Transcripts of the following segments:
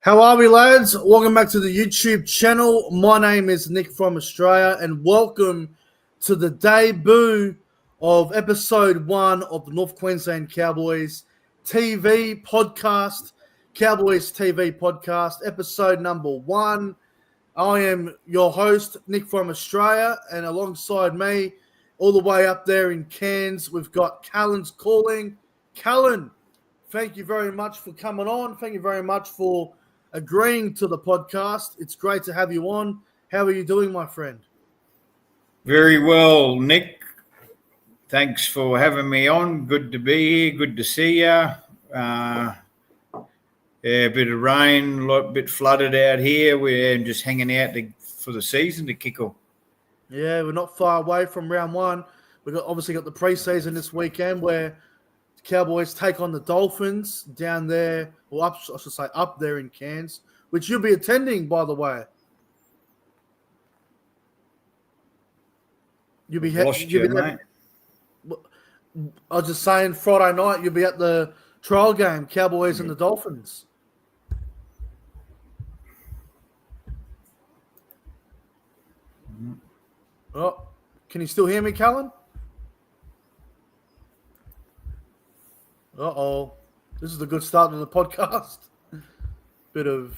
How are we, lads? Welcome back to the YouTube channel. My name is Nick from Australia, and welcome to the debut of episode 1 of the North Queensland Cowboys TV podcast, Cowboys TV podcast, episode number 1. I am your host, Nick from Australia, and alongside me, all the way up there in Cairns, we've got Callan's calling. Callan, thank you very much for coming on. Thank you very much for agreeing to the podcast. It's great to have you on. How are you doing, my friend? Very well, Nick. Thanks for having me on. Good to be here. Good to see you. A bit of rain, a bit flooded out here. We're just hanging out for the season to kick off. Yeah, we're not far away from round 1. We've obviously got the preseason this weekend where the Cowboys take on the Dolphins down there, or up, I should say up there in Cairns, which you'll be attending, by the way. You'll be mate. I was just saying, Friday night you'll be at the trial game, Cowboys and the Dolphins. Oh, can you still hear me, Callan? Uh-oh. This is a good start to the podcast. Bit of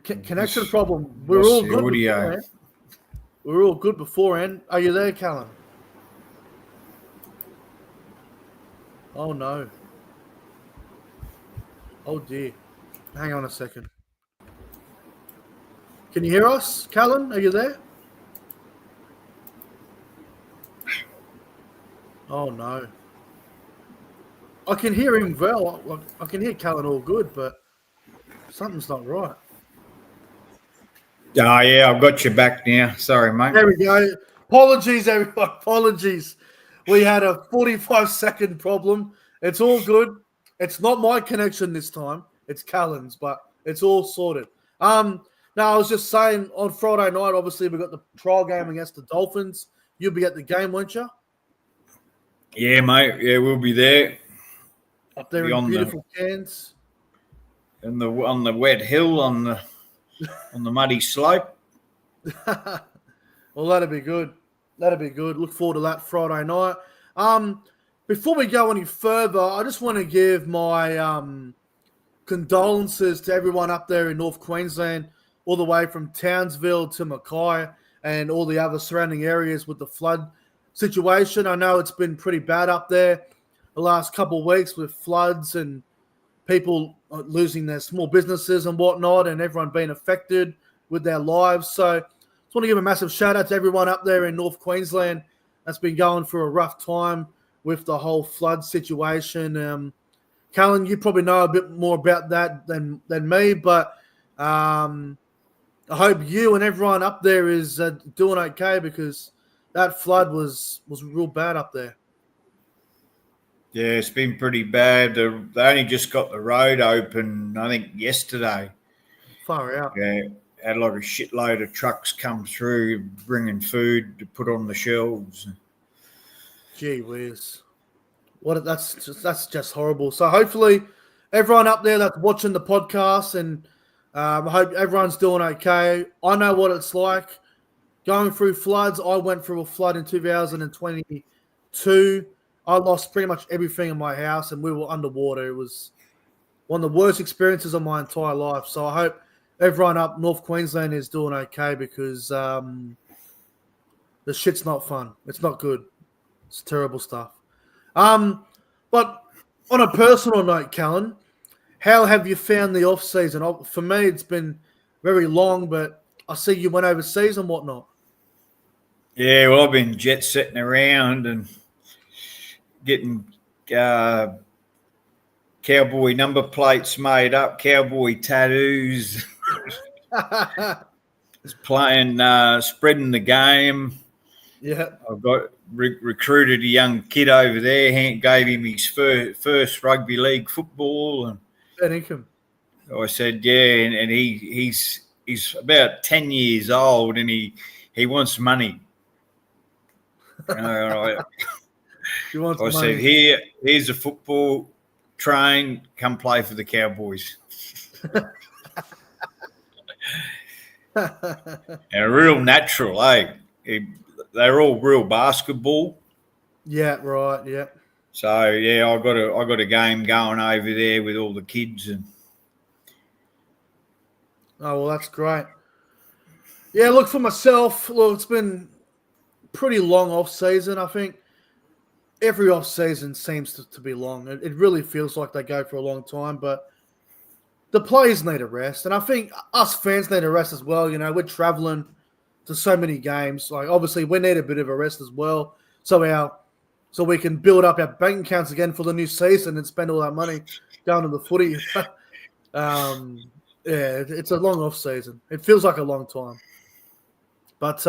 connection problem. We're all good beforehand. We're all good beforehand. Are you there, Callan? Oh, no. Oh, dear. Hang on a second. Can you hear us, Callan? Are you there? Oh, no. I can hear him well. I can hear Callan all good, but something's not right. Oh, yeah, I've got you back now. Sorry, mate. There we go. Apologies, everyone. Apologies. We had a 45-second problem. It's all good. It's not my connection this time. It's Callan's, but it's all sorted. No, I was just saying, on Friday night, obviously, we got the trial game against the Dolphins. You'll be at the game, won't you? Yeah, mate. Yeah, we'll be there. Up there in beautiful Cairns. On the wet hill, on the muddy slope. Well, that'd be good. That'd be good. Look forward to that Friday night. Before we go any further, I just want to give my condolences to everyone up there in North Queensland, all the way from Townsville to Mackay and all the other surrounding areas with the flood situation. I know it's been pretty bad up there the last couple of weeks with floods and people losing their small businesses and whatnot, and everyone being affected with their lives. So I just want to give a massive shout out to everyone up there in North Queensland that's been going through a rough time with the whole flood situation. Callan, you probably know a bit more about that than me, but I hope you and everyone up there is doing okay, because that flood was real bad up there. Yeah, it's been pretty bad. They only just got the road open, I think, yesterday. Far out. Yeah, had like a shitload of trucks come through bringing food to put on the shelves. Gee whiz. That's just horrible. So hopefully everyone up there that's watching the podcast, and I hope everyone's doing okay. I know what it's like going through floods. I went through a flood in 2022. I lost pretty much everything in my house, and we were underwater. It was one of the worst experiences of my entire life. So I hope everyone up North Queensland is doing okay, because the shit's not fun. It's not good. It's terrible stuff. But on a personal note, Callan, how have you found the off season? For me, it's been very long, but I see you went overseas and whatnot. Yeah, well, I've been jet setting around and getting cowboy number plates made up, cowboy tattoos, playing, spreading the game. Yeah, I've got recruited a young kid over there. Gave him his first rugby league football, and I said, yeah, and he's about 10 years old, and he wants money. I said, here's a football, train, come play for the Cowboys. And a real natural, eh? They're all real basketball. Yeah, right. Yeah. So yeah, I got a game going over there with all the kids, and Oh, well, that's great. Yeah, look, for myself, look, it's been pretty long off season. I think every off season seems to be long. It really feels like they go for a long time, but the players need a rest, and I think us fans need a rest as well. You know, we're traveling to so many games. Like, obviously, we need a bit of a rest as well, so we can build up our bank accounts again for the new season and spend all that money going to the footy. Yeah, it's a long off season. It feels like a long time, but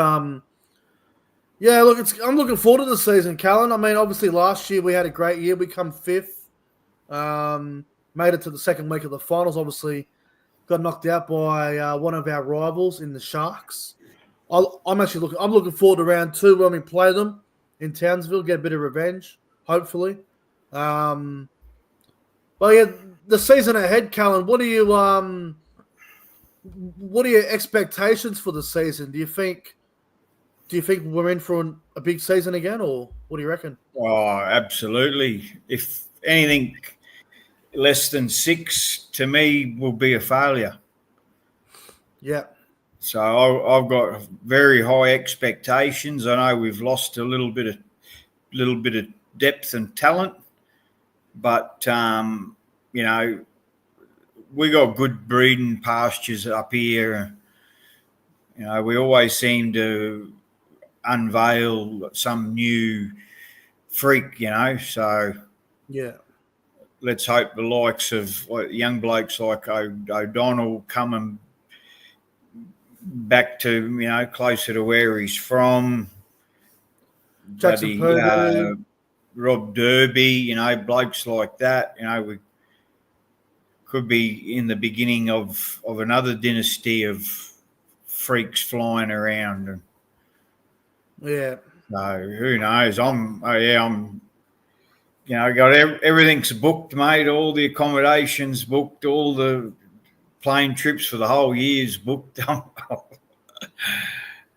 yeah. Look, I'm looking forward to the season, Callan. I mean, obviously, last year we had a great year. We come fifth, made it to the second week of the finals. Obviously, got knocked out by one of our rivals in the Sharks. I'm looking forward to round two when we play them in Townsville, get a bit of revenge, hopefully. But yeah, the season ahead, Callan. What are your expectations for the season? Do you think we're in for a big season again, or what do you reckon? oh, absolutely. If anything less than 6 to me will be a failure. Yeah, So I've got very high expectations. I know we've lost a little bit of depth and talent, but you know, we got good breeding pastures up here. You know, we always seem to unveil some new freak. You know, so yeah, let's hope the likes of young blokes like O'Donnell coming back to closer to where he's from. Jackson Bloody Purdue. Rob Derby, blokes like that. We could be in the beginning of another dynasty of freaks flying around. And Yeah, so who knows? I'm. Got everything's booked, mate. All the accommodations booked, all the plane trips for the whole year's booked.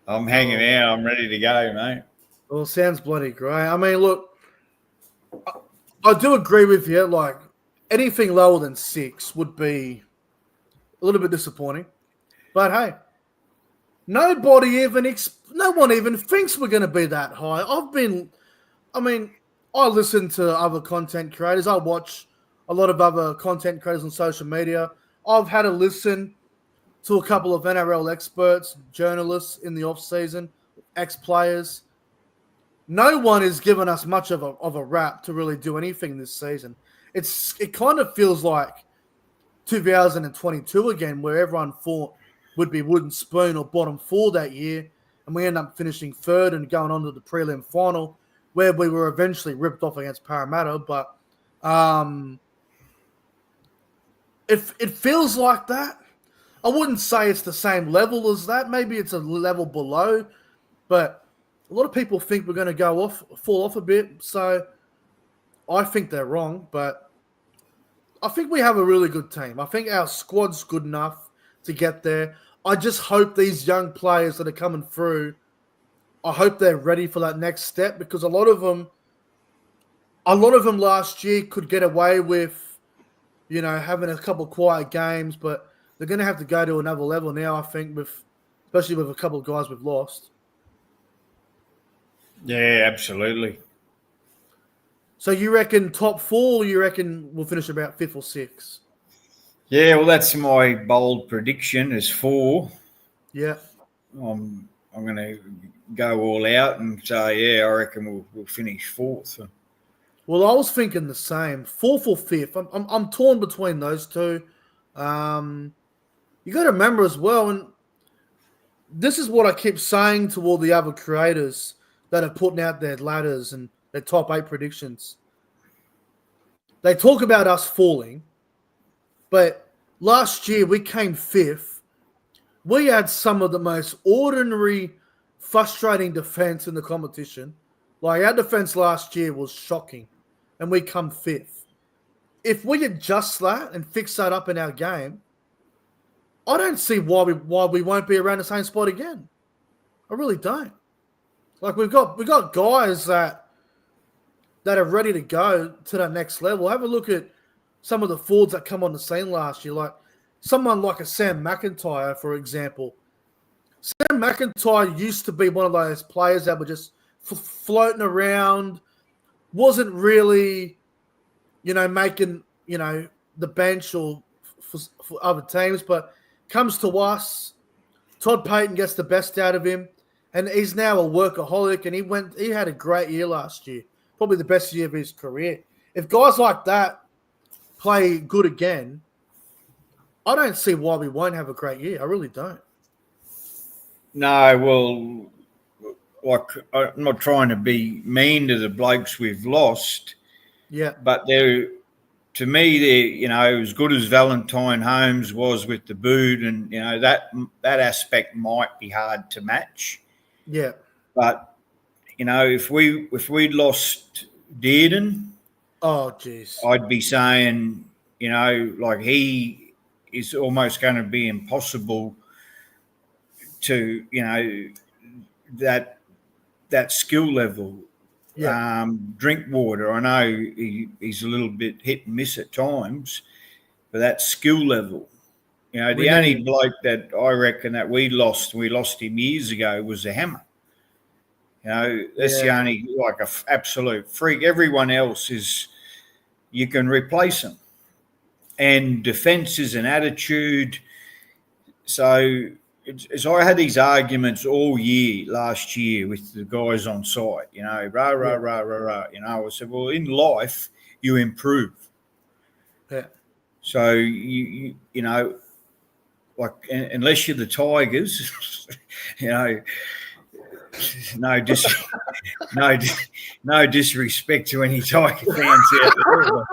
I'm hanging oh, out. I'm ready to go, mate. well, sounds bloody great. I mean, look, I do agree with you. Like, anything lower than 6 would be a little bit disappointing. But hey, no one even thinks we're going to be that high. I listen to other content creators. I watch a lot of other content creators on social media. I've had a listen to a couple of NRL experts, journalists in the off season, ex-players. No one has given us much of a rap to really do anything this season. It kind of feels like 2022 again, where everyone thought would be wooden spoon or bottom 4 that year, and we end up finishing third and going on to the prelim final, where we were eventually ripped off against Parramatta. But if it feels like that, I wouldn't say it's the same level as that. Maybe it's a level below, but a lot of people think we're going to fall off a bit. So I think they're wrong, but I think we have a really good team. I think our squad's good enough to get there. I just hope these young players that are coming through, I hope they're ready for that next step, because a lot of them last year could get away with, having a couple of quiet games, but they're going to have to go to another level now, I think, especially with a couple of guys we've lost. Yeah, absolutely. So you reckon top 4, or you reckon we'll finish about 5th or 6th? Yeah, well, that's my bold prediction is 4. Yeah. I'm going to go all out and say, I reckon we'll finish 4th. Well, I was thinking the same, 4th or 5th. I'm torn between those two. You got to remember as well, and this is what I keep saying to all the other creators that are putting out their ladders and their top 8 predictions. They talk about us falling, but last year we came 5th. We had some of the most ordinary, frustrating defense in the competition. Like, our defense last year was shocking, and we come 5th. If we adjust that and fix that up in our game, I don't see why we won't be around the same spot again. I really don't. Like we've got guys that are ready to go to that next level. Have a look at some of the forwards that come on the scene last year, like someone like a Sam McIntyre, for example. Sam McIntyre used to be one of those players that were just floating around, wasn't really, making, the bench or for other teams, but comes to us. Todd Payton gets the best out of him, and he's now a workaholic, and he had a great year last year, probably the best year of his career. If guys like that play good again, I don't see why we won't have a great year. I really don't. No, well, like I'm not trying to be mean to the blokes we've lost. Yeah. But to me, they're, as good as Valentine Holmes was with the boot, and that aspect might be hard to match. Yeah. But if we'd lost Dearden, oh jeez, I'd be saying, like he is almost going to be impossible to, that skill level. Yeah. Drinkwater, I know he's a little bit hit and miss at times, but that skill level, the only bloke that I reckon that we lost him years ago was the Hammer. That's the only like a absolute freak. Everyone else is you can replace them, and defence is an attitude. So. As I had these arguments all year last year with the guys on site, rah, rah, rah, rah, rah. I said, well, in life, you improve. Yeah. So, you like, unless you're the Tigers, no disrespect to any Tiger fans out there.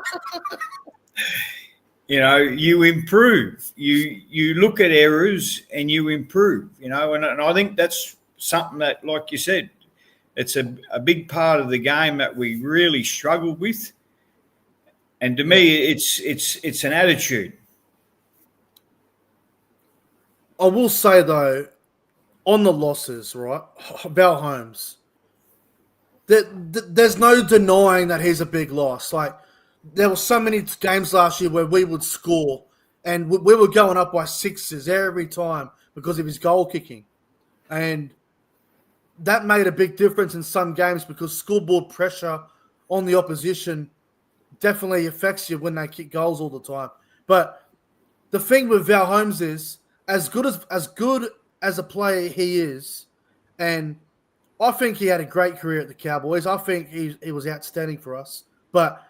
You improve. You look at errors and you improve. And I think that's something that, like you said, it's a big part of the game that we really struggle with. And to me, it's an attitude. I will say though, on the losses, right, Val Holmes, there's no denying that he's a big loss. Like. There were so many games last year where we would score and we were going up by sixes every time because of his goal kicking. And that made a big difference in some games because scoreboard pressure on the opposition definitely affects you when they kick goals all the time. But the thing with Val Holmes is, as good as a player he is, and I think he had a great career at the Cowboys. I think he was outstanding for us. But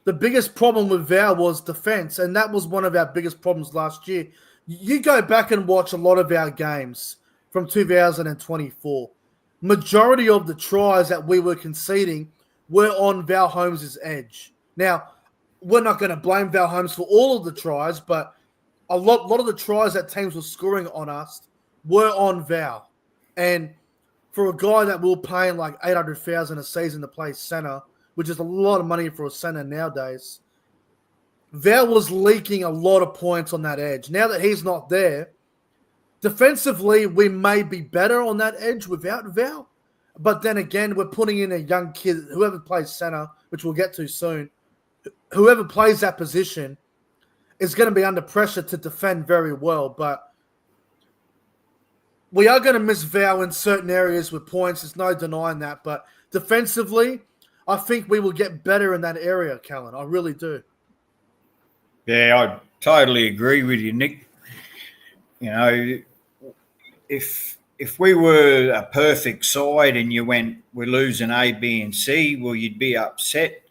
the biggest problem with Val was defense, and that was one of our biggest problems last year. You go back and watch a lot of our games from 2024. Majority of the tries that we were conceding were on Val Holmes' edge. Now, we're not going to blame Val Holmes for all of the tries, but a lot of the tries that teams were scoring on us were on Val. And for a guy that we were paying like $800,000 a season to play center, which is a lot of money for a center nowadays, Val was leaking a lot of points on that edge. Now that he's not there, defensively, we may be better on that edge without Val. But then again, we're putting in a young kid, whoever plays center, which we'll get to soon, whoever plays that position is going to be under pressure to defend very well. But we are going to miss Val in certain areas with points. There's no denying that. But defensively, I think we will get better in that area, Callan. I really do. Yeah, I totally agree with you, Nick. If we were a perfect side and you went, we're losing A, B, and C, well, you'd be upset.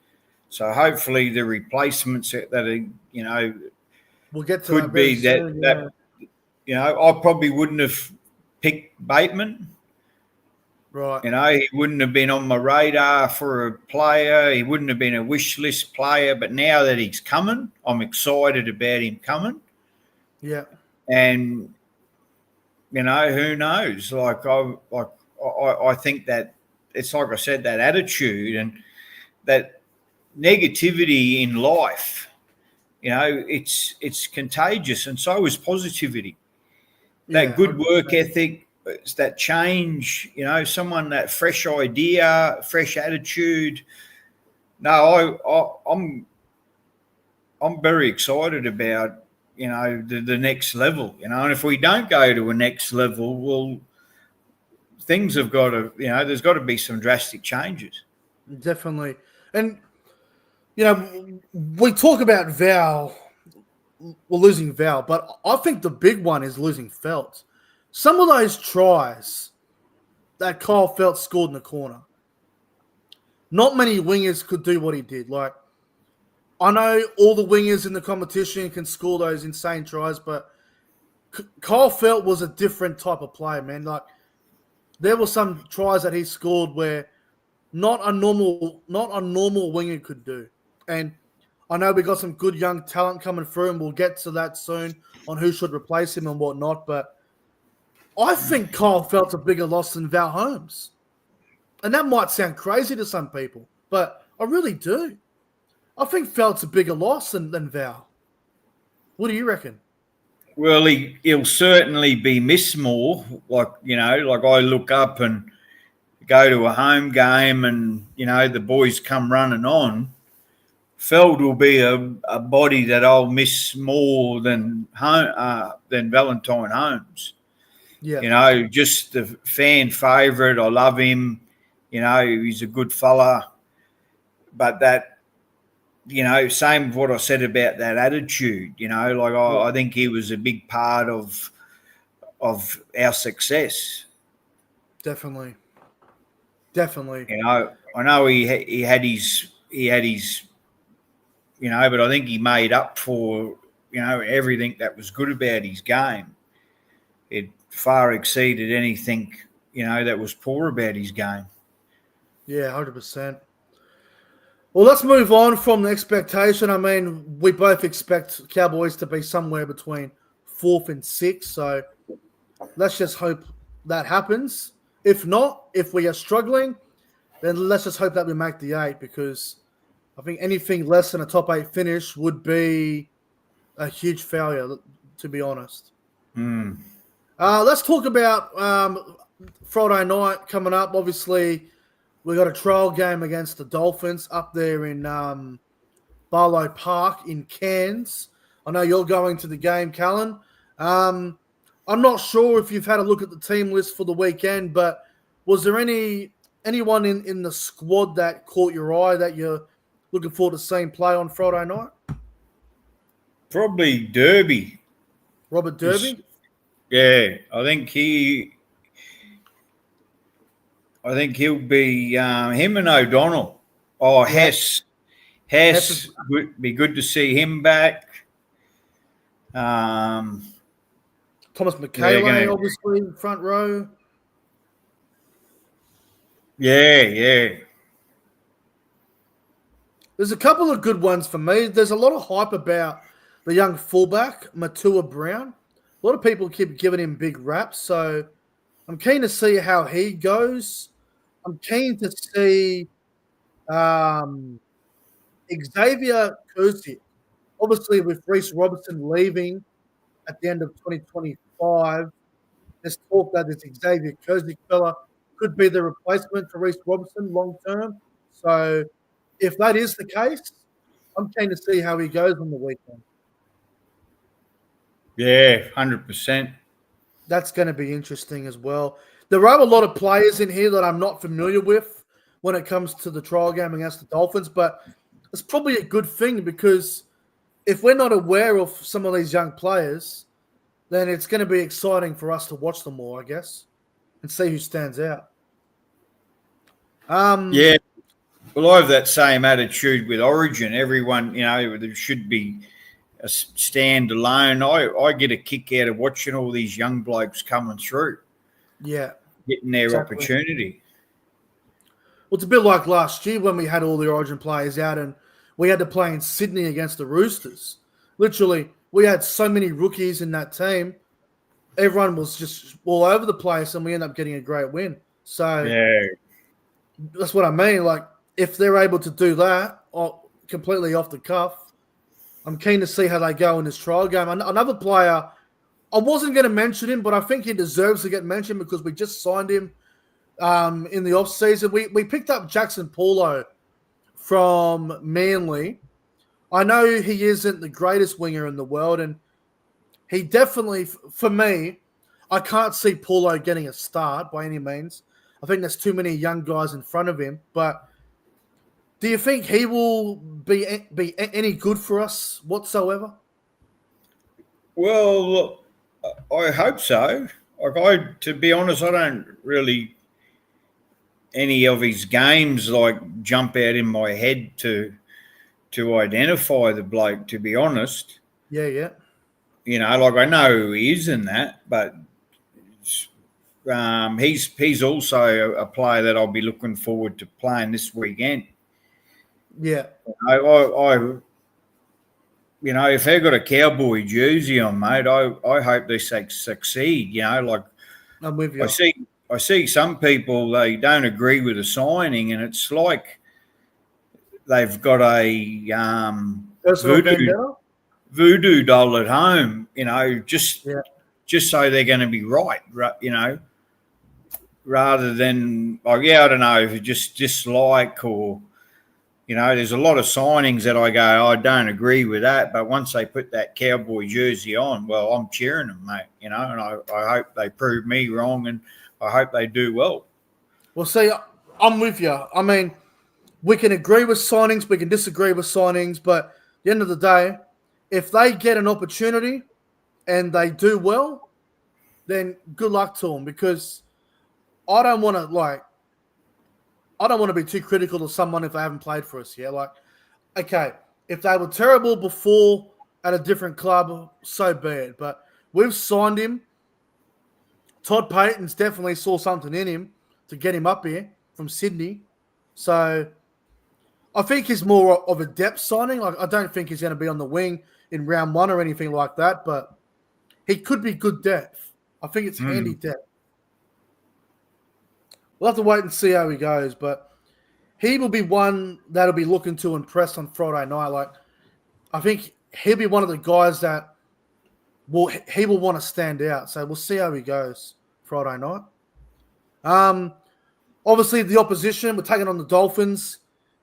So hopefully the replacements that are, we'll get to could that be soon, that I probably wouldn't have picked Bateman. Right. He wouldn't have been on my radar for a player. He wouldn't have been a wish list player. But now that he's coming, I'm excited about him coming. Yeah. And, who knows? I think that it's like I said, that attitude and that negativity in life it's contagious, and so is positivity. That Yeah, good 100%. work ethic, it's that change. Someone that fresh idea, fresh attitude. No, I'm very excited about the next level. And if we don't go to a next level, well, things have got to there's got to be some drastic changes. Definitely. And, we talk about Val, we're losing Val, but I think the big one is losing Felt. Some of those tries that Kyle Felt scored in the corner, not many wingers could do what he did. Like, I know all the wingers in the competition can score those insane tries, but Kyle Felt was a different type of player, man. Like, there were some tries that he scored where not a normal winger could do. And I know we got some good young talent coming through, and we'll get to that soon on who should replace him and whatnot. But I think Kyle Felt's a bigger loss than Val Holmes. And that might sound crazy to some people, but I really do. I think Felt's a bigger loss than Val. What do you reckon? Well, he'll certainly be missed more. Like I look up and go to a home game, and the boys come running on. Feld will be a body that I'll miss more than Valentine Holmes. Yeah. Just the fan favourite. I love him. He's a good fella. But that, same with what I said about that attitude. I think he was a big part of our success. Definitely. I know he had his but I think he made up for everything that was good about his game. It far exceeded anything that was poor about his game. Yeah, 100%. Well, let's move on from the expectation. I mean, we both expect Cowboys to be somewhere between 4th and 6th, so let's just hope that happens. If not, if we are struggling, then let's just hope that we make the 8, because I think anything less than a top 8 finish would be a huge failure, to be honest. Let's talk about Friday night coming up. Obviously, we got a trial game against the Dolphins up there in Barlow Park in Cairns. I know you're going to the game, Callan. I'm not sure if you've had a look at the team list for the weekend, but was there anyone in the squad that caught your eye that you're looking forward to seeing play on Friday night? Probably Derby. Robert Derby? Yeah, I think he'll be him and O'Donnell. Oh, Yeah. Hess would be good to see him back. Thomas McKaylee, obviously, front row. Yeah. There's a couple of good ones for me. There's a lot of hype about the young fullback, Matua Brown. A lot of people keep giving him big raps, so I'm keen to see how he goes. I'm keen to see Xavier Kursi. Obviously, with Reece Robertson leaving at the end of 2025, there's talk that this Xavier Kursi fella could be the replacement for Reece Robertson long term. So if that is the case, I'm keen to see how he goes on the weekend. Yeah, 100%. That's going to be interesting as well. There are a lot of players in here that I'm not familiar with when it comes to the trial game against the Dolphins, but it's probably a good thing, because if we're not aware of some of these young players, then it's going to be exciting for us to watch them more, I guess, and see who stands out. Yeah. Well, I have that same attitude with Origin. Everyone, there should be a stand-alone. I get a kick out of watching all these young blokes coming through. Yeah. Getting their opportunity. Well, it's a bit like last year when we had all the Origin players out and we had to play in Sydney against the Roosters. Literally, we had so many rookies in that team. Everyone was just all over the place, and we ended up getting a great win. So that's what I mean. Like, if they're able to do that completely off the cuff, I'm keen to see how they go in this trial game. Another player, I wasn't going to mention him, but I think he deserves to get mentioned because we just signed him in the offseason. We picked up Jackson Paulo from Manly. I know he isn't the greatest winger in the world, and he definitely, for me, I can't see Paulo getting a start by any means. I think there's too many young guys in front of him, but do you think he will be any good for us whatsoever? Well, look, I hope so. To be honest, I don't really any of his games like jump out in my head to identify the bloke. To be honest, Yeah. like I know who he is in that, but he's also a player that I'll be looking forward to playing this weekend. Yeah. If they've got a Cowboy jersey on, mate, I hope they succeed. Like I'm with you. I see some people, they don't agree with the signing, and it's like they've got a voodoo doll at home, just so they're going to be right, rather than I don't know, if it's just dislike or. There's a lot of signings that I go, I don't agree with that. But once they put that Cowboy jersey on, well, I'm cheering them, mate, and I hope they prove me wrong, and I hope they do well. Well, see, I'm with you. I mean, we can agree with signings, we can disagree with signings, but at the end of the day, if they get an opportunity and they do well, then good luck to them, because I don't want to be too critical of someone if they haven't played for us yet. Like, okay, if they were terrible before at a different club, so be it. But we've signed him. Todd Payton's definitely saw something in him to get him up here from Sydney. So I think he's more of a depth signing. Like, I don't think he's going to be on the wing in round one or anything like that, but he could be good depth. I think it's handy depth. We'll have to wait and see how he goes, but he will be one that'll be looking to impress on Friday night. Like, I think he'll be one of the guys that he will want to stand out. So we'll see how he goes Friday night. Obviously the opposition, we're taking on the Dolphins.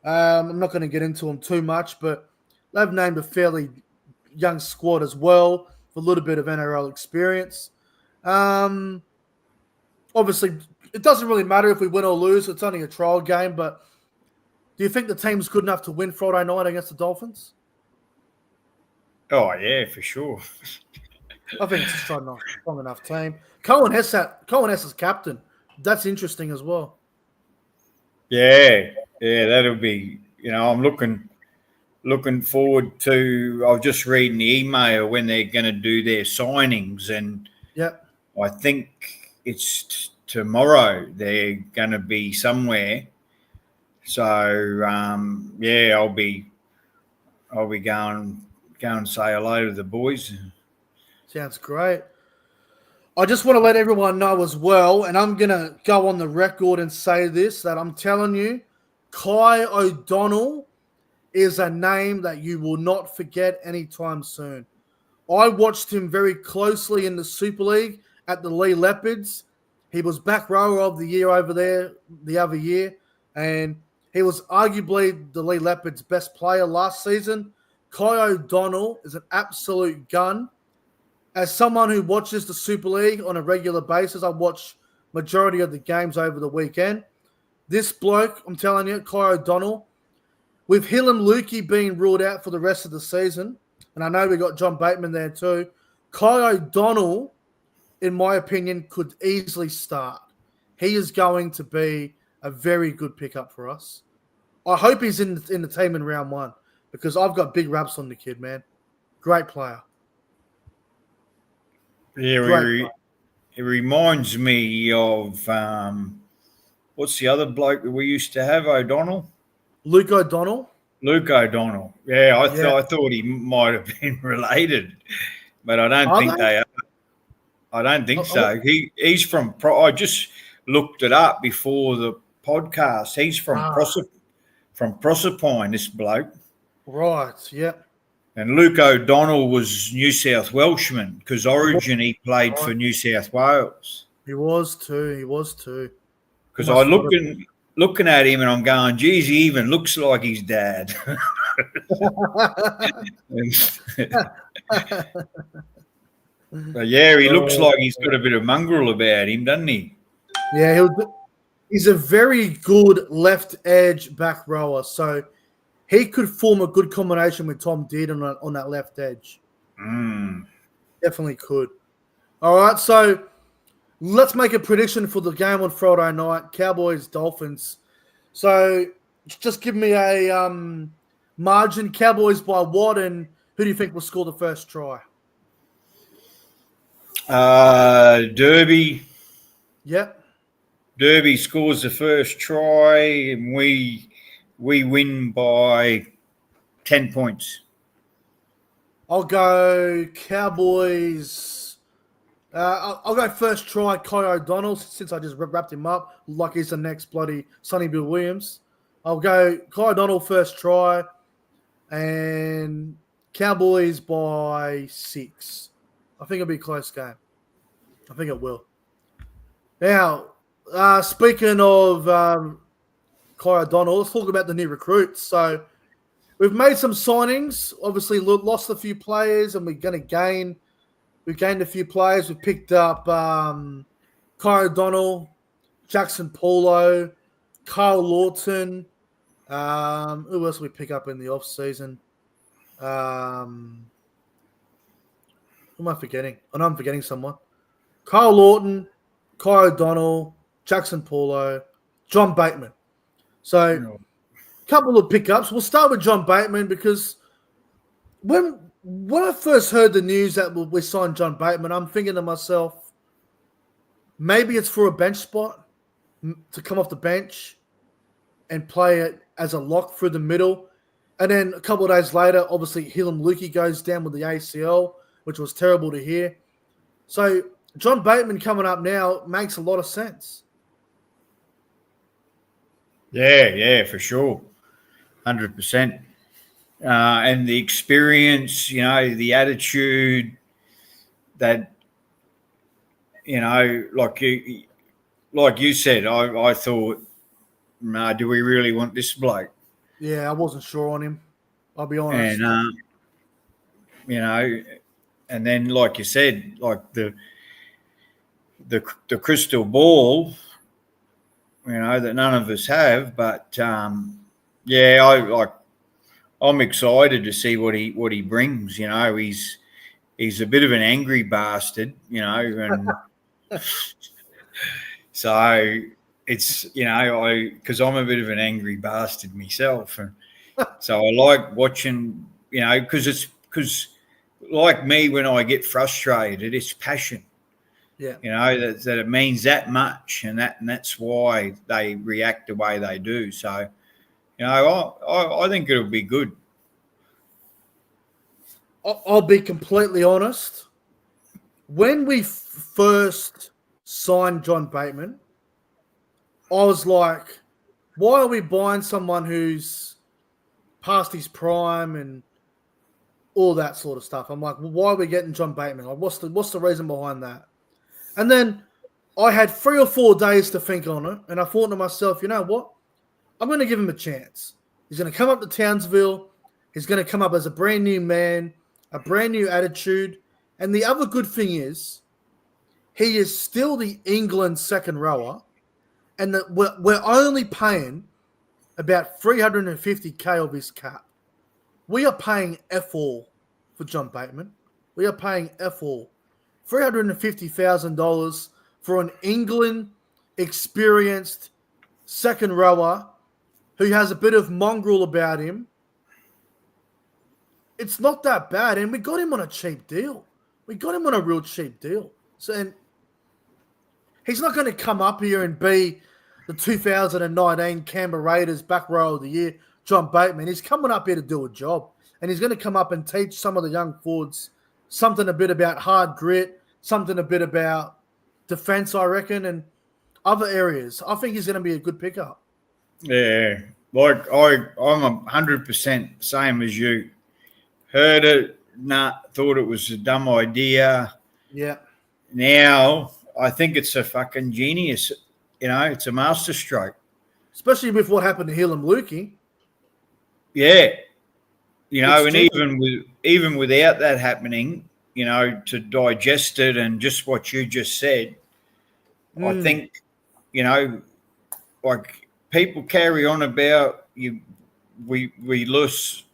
I'm not going to get into them too much, but they've named a fairly young squad as well with a little bit of NRL experience. Obviously, it doesn't really matter if we win or lose. It's only a trial game, but do you think the team's good enough to win Friday night against the Dolphins? Oh, yeah, for sure. I think it's a strong enough team. Cohen Hess is captain. That's interesting as well. Yeah, that'll be. I'm looking forward to. I was just reading the email when they're going to do their signings, and I think it's tomorrow. They're going to be somewhere. So I'll be going and say hello to the boys. Sounds great. I just want to let everyone know as well, and I'm going to go on the record and say this, that I'm telling you, Kai O'Donnell is a name that you will not forget anytime soon. I watched him very closely in the Super League at the Lee Leopards. He was back rower of the year over there the other year, and he was arguably the Lee Leopards' best player last season. Kai O'Donnell is an absolute gun. As someone who watches the Super League on a regular basis, I watch majority of the games over the weekend. This bloke, I'm telling you, Kai O'Donnell, with Hill and Lukey being ruled out for the rest of the season, and I know we got John Bateman there too, Kai O'Donnell, in my opinion, could easily start. He is going to be a very good pickup for us. I hope he's in the team in round one, because I've got big raps on the kid, man. Great player. Yeah, it reminds me of what's the other bloke that we used to have? O'Donnell? Luke O'Donnell? Luke O'Donnell. Yeah, I thought he might have been related, but I don't think they are. I don't think so. He's from. I just looked it up before the podcast. He's from Proserpine. This bloke. Right. Yeah. And Luke O'Donnell was New South Welshman because Origin he played for New South Wales. He was too. Because I looking at him and I'm going, geez, he even looks like his dad. But yeah, he looks like he's got a bit of mongrel about him, doesn't he? Yeah, he's a very good left edge back rower. So he could form a good combination with Tom Dearden on that left edge. Definitely could. All right, so let's make a prediction for the game on Friday night, Cowboys-Dolphins. So just give me a margin, Cowboys by what, and who do you think will score the first try? Derby. Yep. Derby scores the first try, and we win by 10 points. I'll go Cowboys. I'll go first try, Kai O'Donnell, since I just wrapped him up like he's the next bloody Sonny Bill Williams. I'll go Kai O'Donnell first try, and Cowboys by 6. I think it'll be a close game. I think it will. Now, speaking of Kai O'Donnell, let's talk about the new recruits. So we've made some signings. Obviously, lost a few players, and we're going to gain. We've gained a few players. We've picked up Kai O'Donnell, Jackson Paulo, Kyle Lawton. Who else did we pick up in the off-season? Who am I forgetting? I know I'm forgetting someone. Kyle Lawton, Kai O'Donnell, Jackson Paulo, John Bateman. So, a couple of pickups. We'll start with John Bateman because when I first heard the news that we signed John Bateman, I'm thinking to myself, maybe it's for a bench spot to come off the bench and play it as a lock through the middle. And then a couple of days later, obviously, Hillam Lukey goes down with the ACL, which was terrible to hear. So John Bateman coming up now makes a lot of sense. Yeah, for sure. 100%. And the experience, the attitude that, like you said, I thought, do we really want this bloke? Yeah, I wasn't sure on him. I'll be honest. And, and then, like you said, like the crystal ball, that none of us have. But, I'm excited to see what he brings. He's a bit of an angry bastard, and so it's because I'm a bit of an angry bastard myself, and so I like watching, because like me, when I get frustrated, it's passion. Yeah, that it means that much, and that's why they react the way they do. So. I think it'll be good. I'll be completely honest. When we first signed John Bateman, I was like, why are we buying someone who's past his prime and all that sort of stuff? I'm like, well, why are we getting John Bateman? Like, what's the reason behind that? And then I had 3 or 4 days to think on it, and I thought to myself, you know what? I'm going to give him a chance. He's going to come up to Townsville. He's going to come up as a brand new man, a brand new attitude. And the other good thing is he is still the England second rower, and that we're only paying about $350K of his cap. We are paying F all for John Bateman. We are paying F all. $350,000 for an England experienced second rower who has a bit of mongrel about him. It's not that bad, and we got him on a cheap deal. We got him on a real cheap deal. So, and he's not going to come up here and be the 2019 Canberra Raiders back row of the year, John Bateman. He's coming up here to do a job, and he's going to come up and teach some of the young forwards something a bit about hard grit, something a bit about defense, I reckon, and other areas. I think he's going to be a good pickup. Yeah, like I'm 100% same as you. heard it, thought it was a dumb idea. Yeah. Now I think it's a fucking genius. It's a masterstroke. Especially with what happened to Hill and Lukey. Yeah, It's and genius. even without that happening, to digest it and just what you just said, I think, like people carry on about you. We lost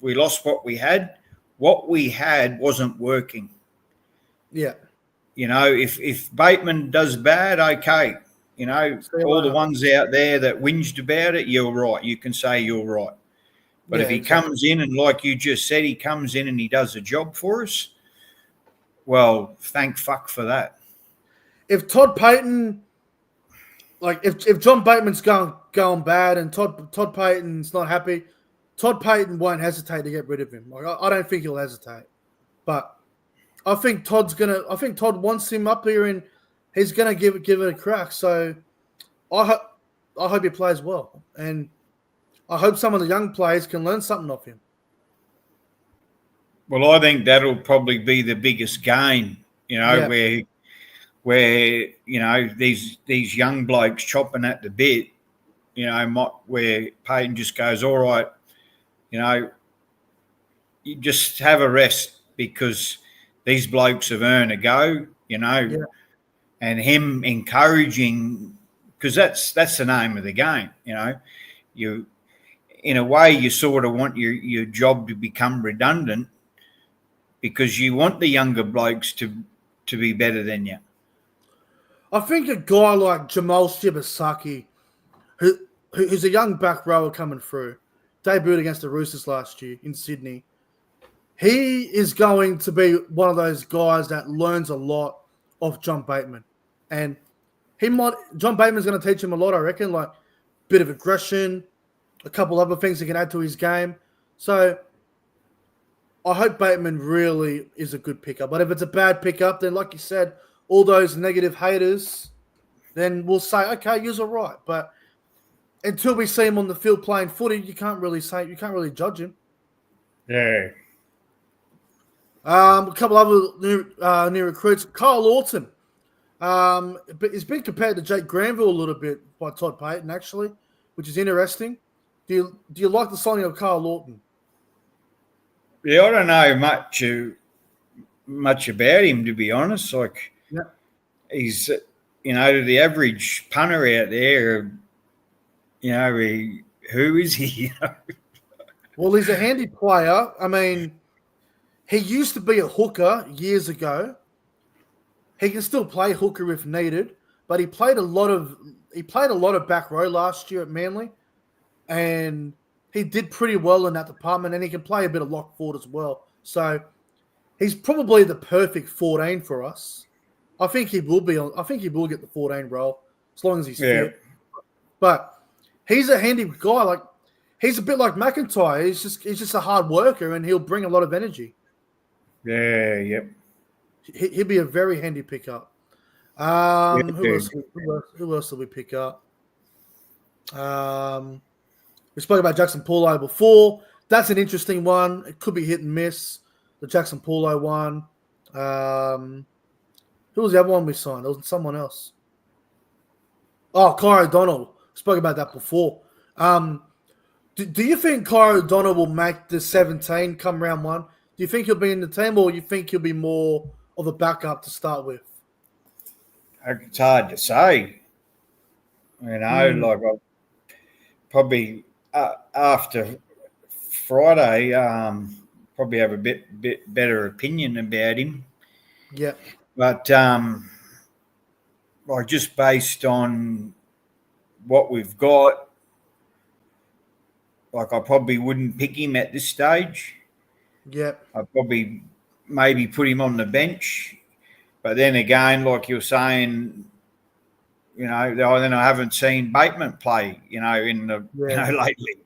what we had. What we had wasn't working. Yeah. If Bateman does bad, okay. See you All the later. ones out there that whinged about it, you're right. You can say you're right. But Yeah, if he exactly. comes in and, like you just said, he comes in and he does a job for us, well, thank fuck for that. If Todd Payton, like if John Bateman's going bad and Todd Payton's not happy, Todd Payton won't hesitate to get rid of him. Like I don't think he'll hesitate. But I think Todd wants him up here and he's gonna give it a crack. So I hope he plays well. And I hope some of the young players can learn something off him. Well, I think that'll probably be the biggest gain, Yeah. where these young blokes chopping at the bit, where Payton just goes, all right, you just have a rest because these blokes have earned a go, Yeah. and him encouraging, because that's the name of the game, you in a way you sort of want your job to become redundant because you want the younger blokes to be better than you. I think a guy like Jamal Shibasaki, who's a young back rower coming through, debuted against the Roosters last year in Sydney. He is going to be one of those guys that learns a lot off John Bateman. And John Bateman's going to teach him a lot, I reckon, like a bit of aggression, a couple other things he can add to his game. So I hope Bateman really is a good pickup. But if it's a bad pickup, then like you said, all those negative haters, then we'll say, okay, you're all right. But until we see him on the field playing footy, you can't really judge him. Yeah. A couple other new recruits. Kyle Orton. He's been compared to Jake Granville a little bit by Todd Payton, actually, which is interesting. Do you like the signing of Kyle Orton? Yeah, I don't know much about him, to be honest. Like, Yeah. he's, to the average punter out there, who is he? Well, he's a handy player. I mean, he used to be a hooker years ago. He can still play hooker if needed, but he played a lot of back row last year at Manly, and he did pretty well in that department, and he can play a bit of lock forward as well. So he's probably the perfect 14 for us. I think he will get the 14 role as long as he's fit. But he's a handy guy. Like, he's a bit like McIntyre. He's just a hard worker, and he'll bring a lot of energy. Yeah, yep. He'd be a very handy pickup. Who else did we pick up? We spoke about Jackson Paulo before. That's an interesting one. It could be hit and miss. The Jackson Paulo one. Who was the other one we signed? There was someone else. Oh, Kyra O'Donnell. Spoke about that before. Do you think Kyra O'Donnell will make the 17 come round one? Do you think he'll be in the team, or you think he'll be more of a backup to start with? It's hard to say. Like, I'll probably after Friday, probably have a bit better opinion about him. Yeah. But like, just based on what we've got, like, I probably wouldn't pick him at this stage. Yeah. I'd probably maybe put him on the bench. But then again, like you're saying, then I haven't seen Bateman play, lately.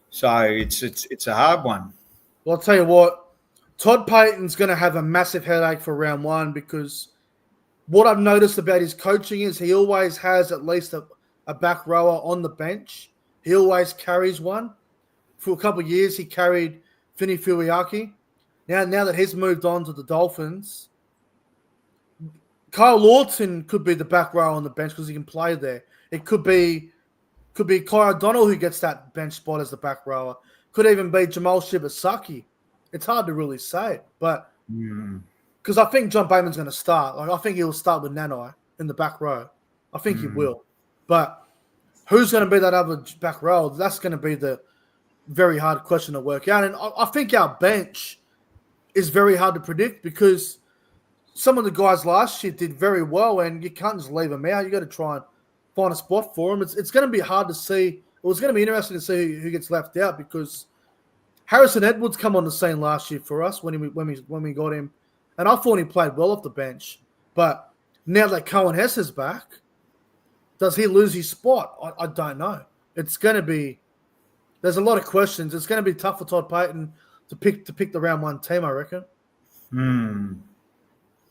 So it's a hard one. Well, I'll tell you what, Todd Payton's going to have a massive headache for round one, because what I've noticed about his coaching is he always has at least a back rower on the bench. He always carries one. For a couple of years, he carried Fini Fuiaki. Now that he's moved on to the Dolphins, Kyle Lawton could be the back row on the bench because he can play there. It could be Kai O'Donnell who gets that bench spot as the back rower. Could even be Jamal Shibasaki. It's hard to really say, but because I think John Bateman's going to start. Like I think he'll start with Nanai in the back row. I think he will. But who's going to be that other back row? That's going to be the very hard question to work out. And I think our bench is very hard to predict because some of the guys last year did very well, and you can't just leave them out. You got to try and find a spot for them. It's going to be hard to see. It was going to be interesting to see who gets left out because Harrison Edwards come on the scene last year for us when we got him, and I thought he played well off the bench. But now that Cohen Hess is back, does he lose his spot? I don't know. It's going to be. There's a lot of questions. It's going to be tough for Todd Payton to pick the round one team, I reckon.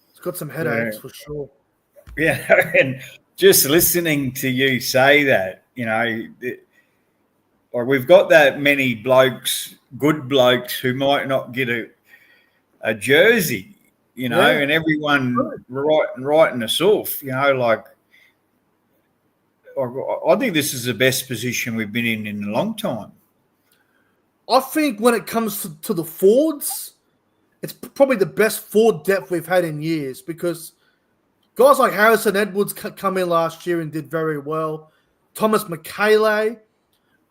It's got some headaches for sure. Yeah, and just listening to you say that, or we've got that many blokes, good blokes, who might not get a jersey, and everyone writing us off, like. I think this is the best position we've been in a long time. I think when it comes to the forwards, it's probably the best forward depth we've had in years because guys like Harrison Edwards come in last year and did very well. Thomas McKaylee,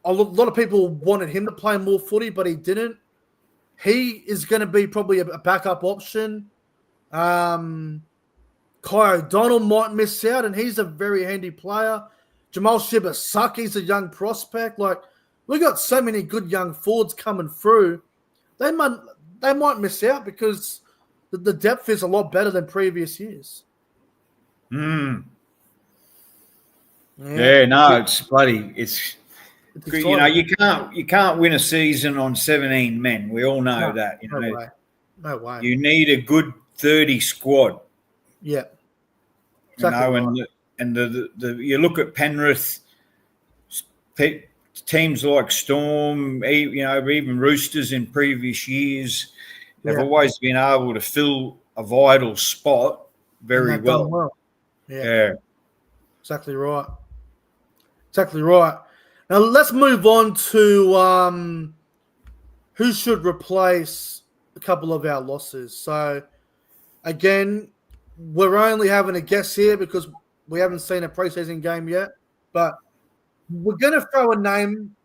a lot of people wanted him to play more footy, but he didn't. He is going to be probably a backup option. Kai O'Donnell might miss out, and he's a very handy player. Jamal Shibasaki's a young prospect. Like, we got so many good young forwards coming through. They might miss out because the depth is a lot better than previous years. Yeah, no, it's bloody. It's you can't win a season on 17 men. We all know that. No way. You need a good 30 squad. Yeah. Exactly right. And you look at Penrith, teams like Storm, even Roosters in previous years have always been able to fill a vital spot very well. Yeah. Exactly right. Now let's move on to who should replace a couple of our losses. So again, we're only having a guess here because we haven't seen a preseason game yet, but we're going to throw a name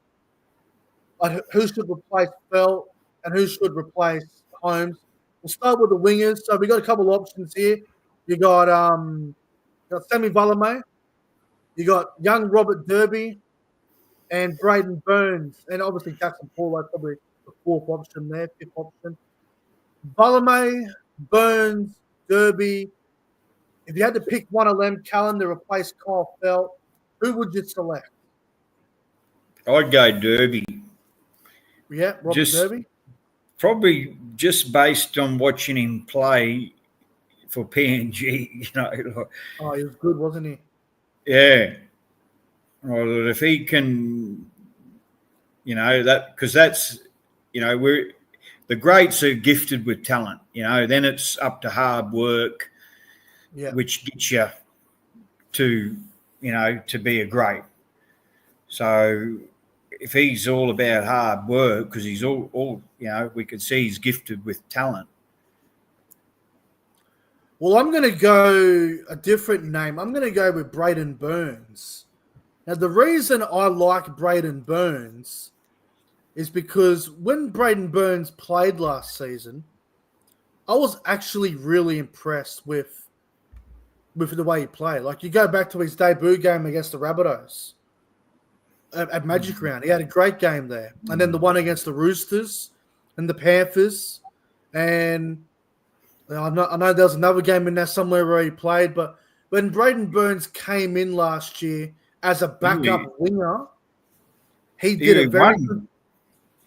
on who should replace Bell and who should replace Holmes. We'll start with the wingers. So we got a couple of options here. You got Sammy Valame, you got young Robert Derby, and Braden Burns, and obviously Jackson Paulo, probably the fifth option. Valame, Burns, Derby. If you had to pick one of them, Callan, to replace Kyle Felt, who would you select? I'd go Derby. Yeah, Robert Derby? Probably just based on watching him play for PNG, Oh, he was good, wasn't he? Yeah. Well, if he can, because that's, the greats are gifted with talent, then it's up to hard work. Yeah. Which gets you to be a great. So if he's all about hard work, because he's all we can see he's gifted with talent. Well, I'm going to go a different name. I'm going to go with Braden Burns. Now, the reason I like Braden Burns is because when Braden Burns played last season, I was actually really impressed with the way he played. Like, you go back to his debut game against the Rabbitohs at Magic Round. He had a great game there. And then the one against the Roosters and the Panthers. And I know there was another game in there somewhere where he played. But when Braden Burns came in last year as a backup winger, he did a very good.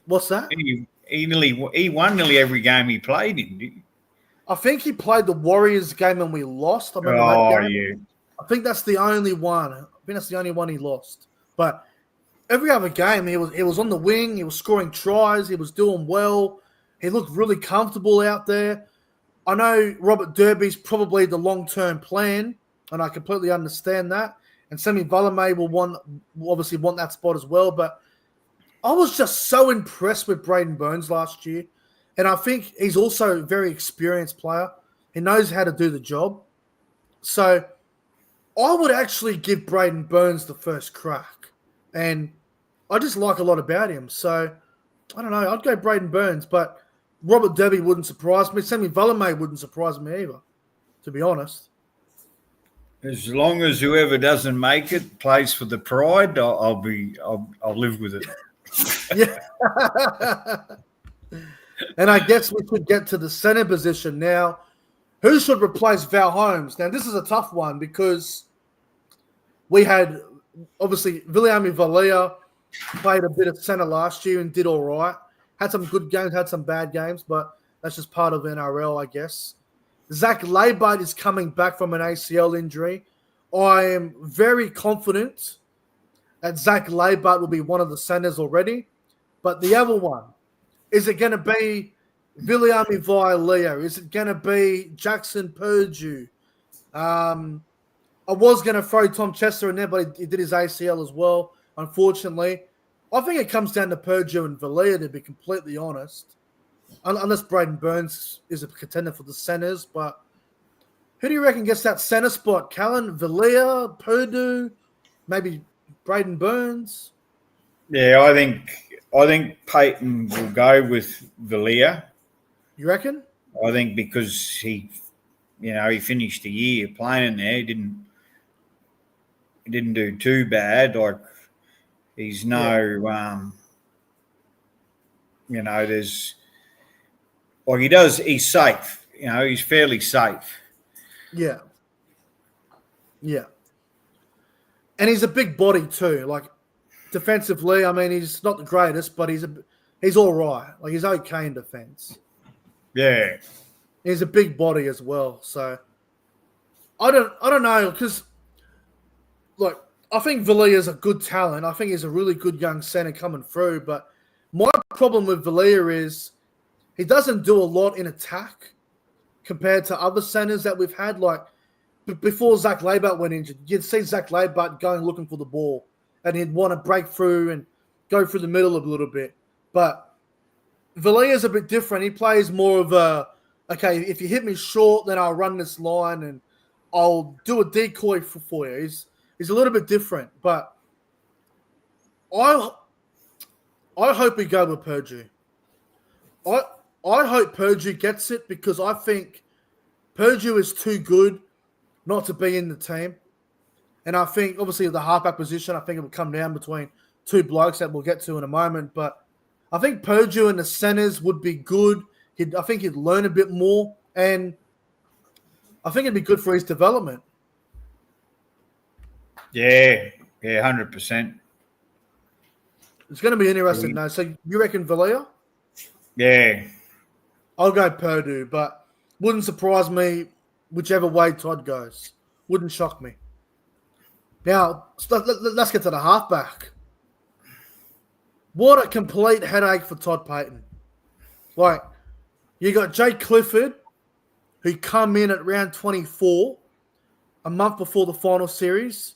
What's that? He won nearly every game he played in, didn't he? I think he played the Warriors game and we lost. I remember that game. Yeah. I think that's the only one. I think that's the only one he lost. But every other game, he was on the wing. He was scoring tries. He was doing well. He looked really comfortable out there. I know Robert Derby's probably the long-term plan, and I completely understand that. And Semi Valame will obviously want that spot as well. But I was just so impressed with Braden Burns last year. And I think he's also a very experienced player. He knows how to do the job. So I would actually give Braden Burns the first crack. And I just like a lot about him. So I don't know. I'd go Braden Burns, but Robert Derby wouldn't surprise me. Semi Valame wouldn't surprise me either, to be honest. As long as whoever doesn't make it plays for the Pride, I'll live with it. Yeah. And I guess we should get to the center position now. Who should replace Val Holmes? Now, this is a tough one because we had, obviously, Viliami Valia played a bit of center last year and did all right. Had some good games, had some bad games, but that's just part of NRL, I guess. Zach Leibart is coming back from an ACL injury. I am very confident that Zach Leibart will be one of the centers already. But the other one, is it going to be Viliami Vailea? Is it going to be Jackson Purdue? I was going to throw Tom Chester in there, but he did his ACL as well, unfortunately. I think it comes down to Purdue and Vailea, to be completely honest. Unless Braden Burns is a contender for the centers. But who do you reckon gets that center spot? Callan, Vailea, Purdue, maybe Braden Burns? Yeah, I think Peyton will go with Vailea. You reckon? I think because he finished the year playing there. He didn't do too bad. Like he's there's like he does. He's safe. He's fairly safe. Yeah. Yeah. And he's a big body too. Like defensively, I mean, he's not the greatest, but he's all right. Like he's okay in defense. Yeah. He's a big body as well. So I don't know, because like I think Vailea is a good talent. I think he's a really good young center coming through. But my problem with Vailea is he doesn't do a lot in attack compared to other centers that we've had. Like before Zach Leibart went injured, you'd see Zach Leibart going looking for the ball, and he'd want to break through and go through the middle a little bit. But Valia's a bit different. He plays more of a, okay, if you hit me short, then I'll run this line and I'll do a decoy for you. He's a little bit different. But I hope we go with Purdue. I hope Purdue gets it, because I think Purdue is too good not to be in the team. And I think, obviously, the halfback position, I think it will come down between two blokes that we'll get to in a moment. But I think Purdue and the centers would be good. I think he'd learn a bit more. And I think it'd be good for his development. Yeah, 100%. It's going to be interesting, though. So you reckon Vailea? Yeah. I'll go Purdue, but wouldn't surprise me whichever way Todd goes. Wouldn't shock me. Now, let's get to the halfback. What a complete headache for Todd Payten. Like, you got Jake Clifford, who come in at round 24, a month before the final series,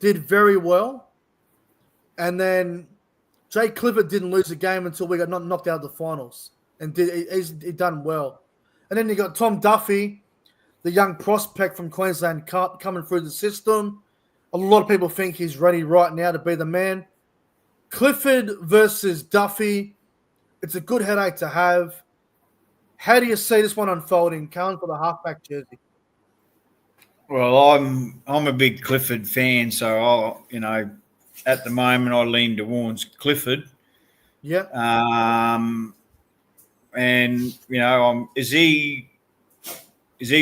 did very well. And then Jake Clifford didn't lose a game until we got knocked out of the finals. And he's done well. And then you got Tom Duffy, the young prospect from Queensland Cup, coming through the system. A lot of people think he's ready right now to be the man. Clifford versus Duffy, it's a good headache to have. How do you see this one unfolding, Cullen, for the halfback jersey? Well, I'm a big Clifford fan, so at the moment I lean towards Clifford. Yeah. And is he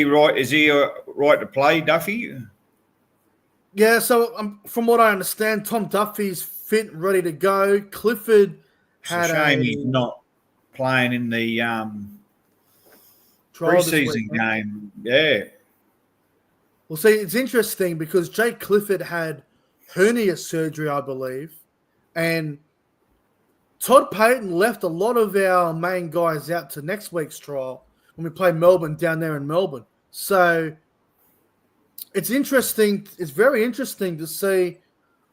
right? Is he right to play, Duffy? Yeah. So from what I understand, Tom Duffy's fit, ready to go. Clifford had it's a shame he's not playing in the preseason game. Yeah. Well, see, it's interesting because Jake Clifford had hernia surgery, I believe, and Todd Payton left a lot of our main guys out to next week's trial when we play Melbourne down there in Melbourne. So it's interesting. It's very interesting to see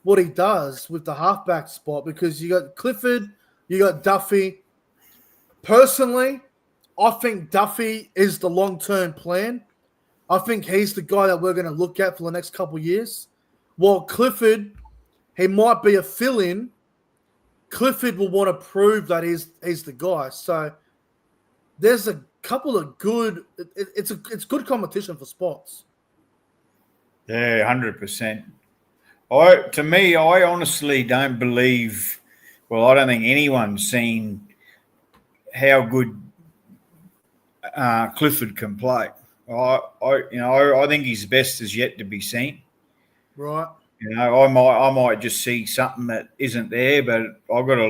what he does with the halfback spot because you got Clifford, you got Duffy. Personally, I think Duffy is the long-term plan. I think he's the guy that we're going to look at for the next couple of years. While Clifford, he might be a fill-in. Clifford will want to prove that he's the guy. So there's a couple of good. It's good competition for spots. Yeah, 100%. To me, I honestly don't believe. Well, I don't think anyone's seen how good Clifford can play. I think his best is yet to be seen. Right. I might just see something that isn't there, but I've got a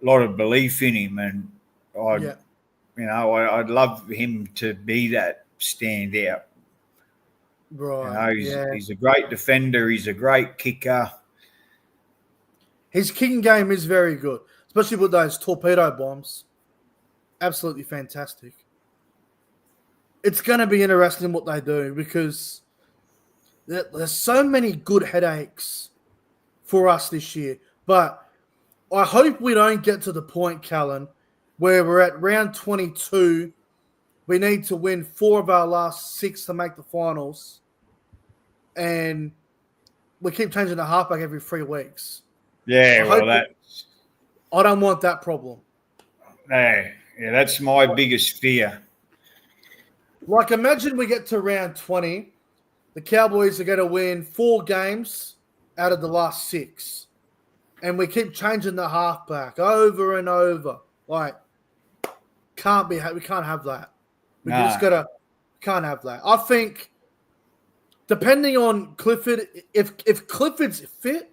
lot of belief in him, and I'd love him to be that standout. Right. He's a great defender. He's a great kicker. His kicking game is very good, especially with those torpedo bombs. Absolutely fantastic. It's going to be interesting what they do because there's so many good headaches for us this year. But I hope we don't get to the point, Callan, where we're at round 22. We need to win 4 of our last 6 to make the finals. And we keep changing the halfback every 3 weeks. Yeah, I don't want that problem. Yeah, that's my biggest fear. Like, imagine we get to round 20. The Cowboys are going to win 4 games out of the last 6. And we keep changing the halfback over and over. Like, we can't have that. Can't have that. I think, depending on Clifford, if Clifford's fit,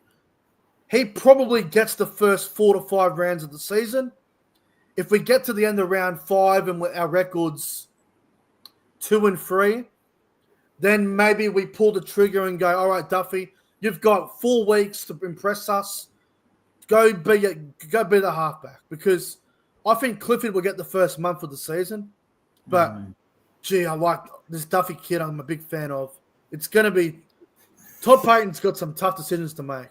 he probably gets the first 4 to 5 rounds of the season. If we get to the end of round 5 and our record's 2 and 3, then maybe we pull the trigger and go, all right, Duffy, you've got 4 weeks to impress us. Go be the halfback, because I think Clifford will get the first month of the season. But, gee, I like this Duffy kid I'm a big fan of. It's going to be – Todd Payton's got some tough decisions to make.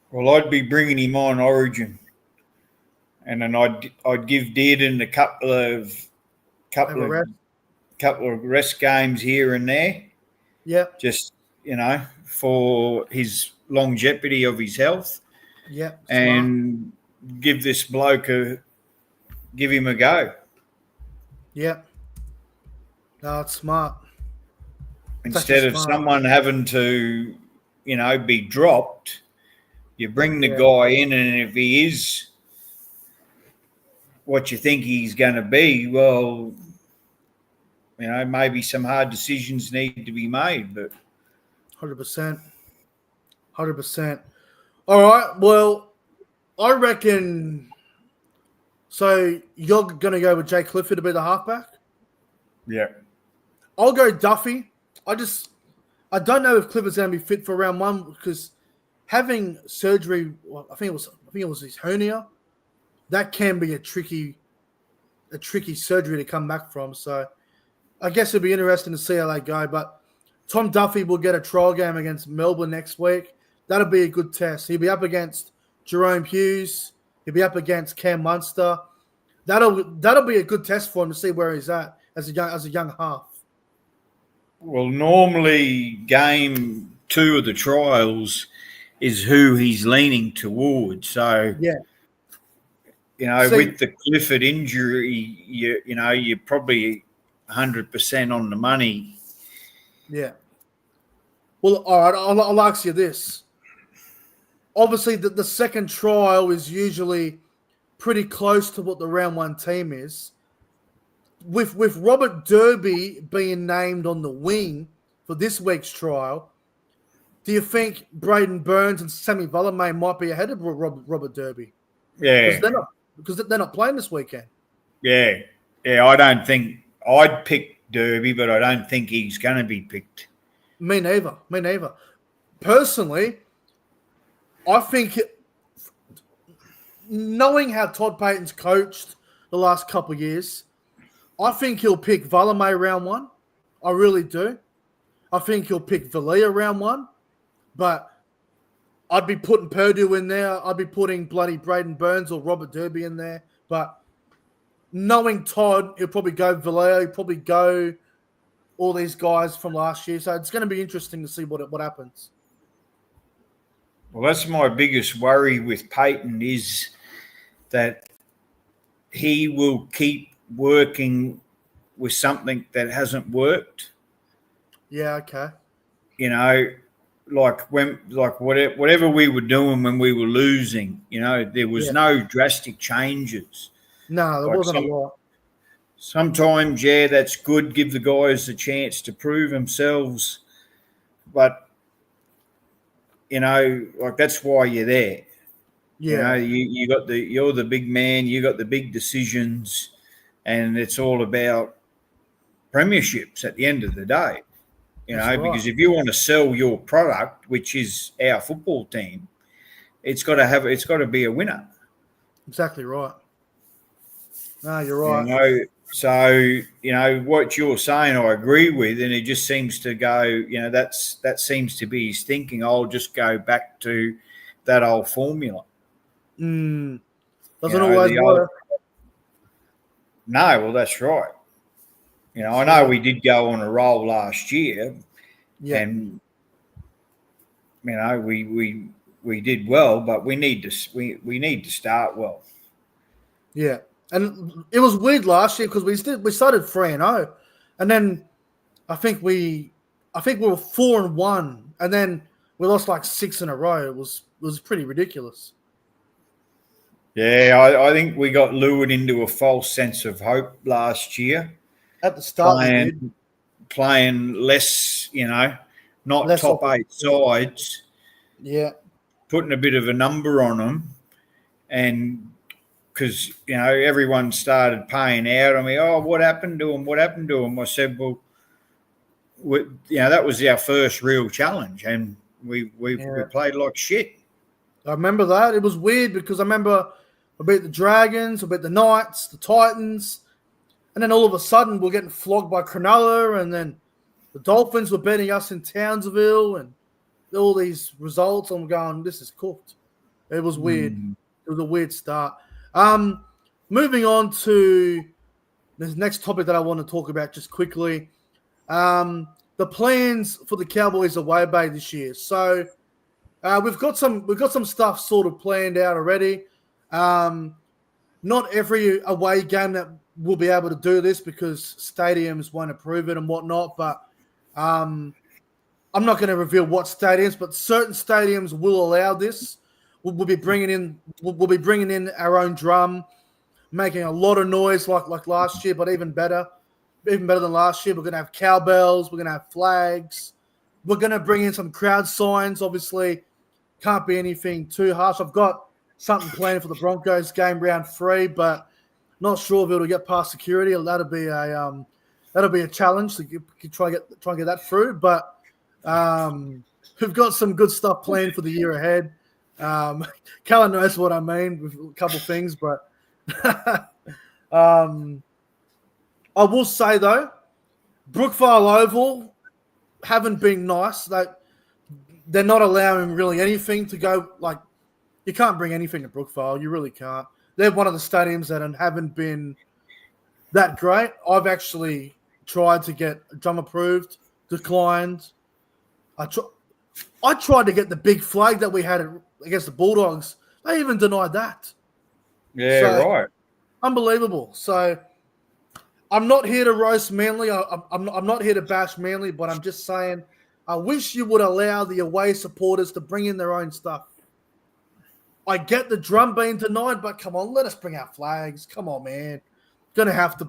Well, I'd be bringing him on Origin, and then I'd give Dearden a couple of rest games here and there. Yeah. Just, for his longevity of his health. Yeah. And give this bloke give him a go. Yeah. No, it's smart. Instead of someone having to, be dropped, you bring the guy in, and if he is what you think he's going to be, well, maybe some hard decisions need to be made. But 100%. 100%. All right. Well, I reckon. So you're going to go with Jay Clifford to be the halfback? Yeah. I'll go Duffy. I don't know if Clifford's going to be fit for round 1 because having surgery, I think it was his hernia. That can be a tricky surgery to come back from. So I guess it'll be interesting to see how they go. But Tom Duffy will get a trial game against Melbourne next week. That'll be a good test. He'll be up against Jerome Hughes. He'll be up against Cam Munster. That'll be a good test for him to see where he's at as a young half. Well, normally game 2 of the trials is who he's leaning towards. So with the Clifford injury, you're probably 100% on the money. Yeah. Well, all right. I'll ask you this. Obviously, the second trial is usually pretty close to what the round 1 team is. With Robert Derby being named on the wing for this week's trial, do you think Braden Burns and Sammy Valamain might be ahead of Robert Derby? Yeah. Because they're not playing this weekend. Yeah. Yeah, I don't think – I'd pick Derby, but I don't think he's going to be picked. Me neither. Personally, I think knowing how Todd Payton's coached the last couple of years, I think he'll pick Valame round 1. I really do. I think he'll pick Valia round 1. But I'd be putting Purdue in there. I'd be putting bloody Braden Burns or Robert Derby in there. But knowing Todd, he'll probably go Valia. He'll probably go all these guys from last year. So it's going to be interesting to see what happens. Well, that's my biggest worry with Peyton is that he will keep working with something that hasn't worked. Yeah, okay. You know, whatever we were doing when we were losing, you know, there was no drastic changes. No, there wasn't a lot. Sometimes, yeah, that's good. Give the guys a chance to prove themselves. But, you know, like that's why you're there. Yeah. You know, you're the big man, you got the big decisions, and it's all about premierships at the end of the day. You know, because if you want to sell your product, which is our football team, it's got to be a winner. Exactly right. No, you're right. You know, so you know what you're saying, I agree with, and it just seems to go. You know, that seems to be his thinking. I'll just go back to that old formula. Doesn't always work. No, well, that's right. You know, I know we did go on a roll last year, and you know we did well, but we need to start well. Yeah, and it was weird last year because we started 3-0, and then I think we were 4-1, and then we lost like 6 in a row. It was pretty ridiculous. Yeah, I think we got lured into a false sense of hope last year. At the start, playing less, you know, not less top 8 sides. Yeah. Putting a bit of a number on them. And because, you know, everyone started paying out on me, oh, what happened to them? What happened to them? I said, well, you know, that was our first real challenge. And we played like shit. I remember that. It was weird because I remember I beat the Dragons, I beat the Knights, the Titans. And then all of a sudden, we're getting flogged by Cronulla, and then the Dolphins were beating us in Townsville, and all these results. I'm going, this is cooked. It was weird. It was a weird start. Moving on to this next topic that I want to talk about just quickly. The plans for the Cowboys away bay this year. So we've got some stuff sort of planned out already. Not every away game that we'll be able to do this because stadiums won't approve it and whatnot. But I'm not going to reveal what stadiums, but certain stadiums will allow this. We'll be bringing in our own drum, making a lot of noise like last year, but even better than last year. We're going to have cowbells. We're going to have flags. We're going to bring in some crowd signs. Obviously, can't be anything too harsh. I've got something planned for the Broncos game round 3, but not sure if it'll get past security. That'll be a challenge to try and get that through. But we've got some good stuff planned for the year ahead. Callan knows what I mean with a couple things, but I will say though, Brookvale Oval haven't been nice. They're not allowing really anything to go. Like, you can't bring anything to Brookvale. You really can't. They're one of the stadiums that haven't been that great. I've actually tried to get drum approved, declined. I tried to get the big flag that we had against the Bulldogs. They even denied that. Yeah, right. Unbelievable. So I'm not here to roast Manly. I'm not here to bash Manly, but I'm just saying I wish you would allow the away supporters to bring in their own stuff. I get the drum being denied, but come on, let us bring our flags. Come on, man. We're going to have to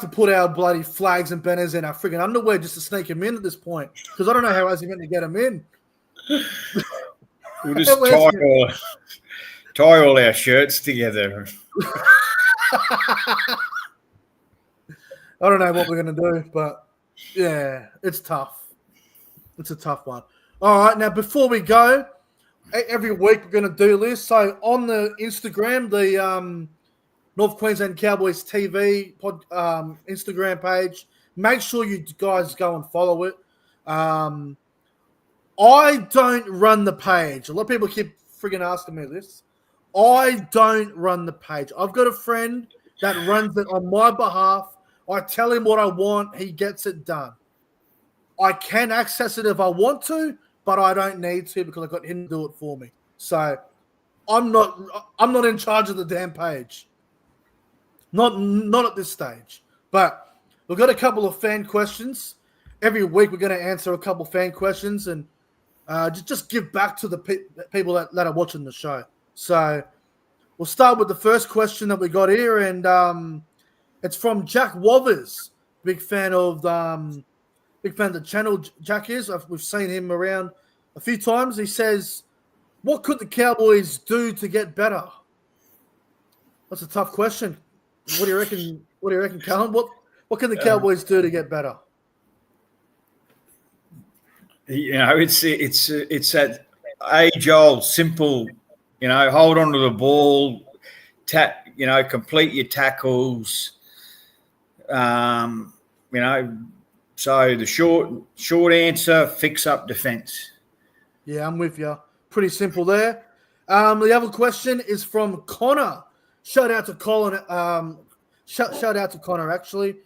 put our bloody flags and banners in our friggin' underwear just to sneak them in at this point. Because I don't know how else you're meant to get them in. We'll just tie all our shirts together. I don't know what we're going to do, but yeah, it's tough. It's a tough one. All right, now before we go, every week we're going to do this. So on the Instagram, the North Queensland Cowboys TV Instagram page, make sure you guys go and follow it. I don't run the page. A lot of people keep frigging asking me this. I don't run the page. I've got a friend that runs it on my behalf. I tell him what I want. He gets it done. I can access it if I want to, but I don't need to because I got him to do it for me. So I'm not in charge of the damn page. Not at this stage. But we've got a couple of fan questions. Every week we're going to answer a couple of fan questions and just give back to the people that are watching the show. So we'll start with the first question that we got here, and it's from Jack Wovers. Big fan of the channel. Jack is. We've seen him around a few times. He says, "What could the Cowboys do to get better?" That's a tough question. What do you reckon? What do you reckon, Callum? What can the Cowboys do to get better? It's that age-old simple. Hold on to the ball, complete your tackles. So the short answer: fix up defense. Yeah, I'm with you. Pretty simple there. The other question is from Connor. Shout out to Colin. Shout out to Connor, actually.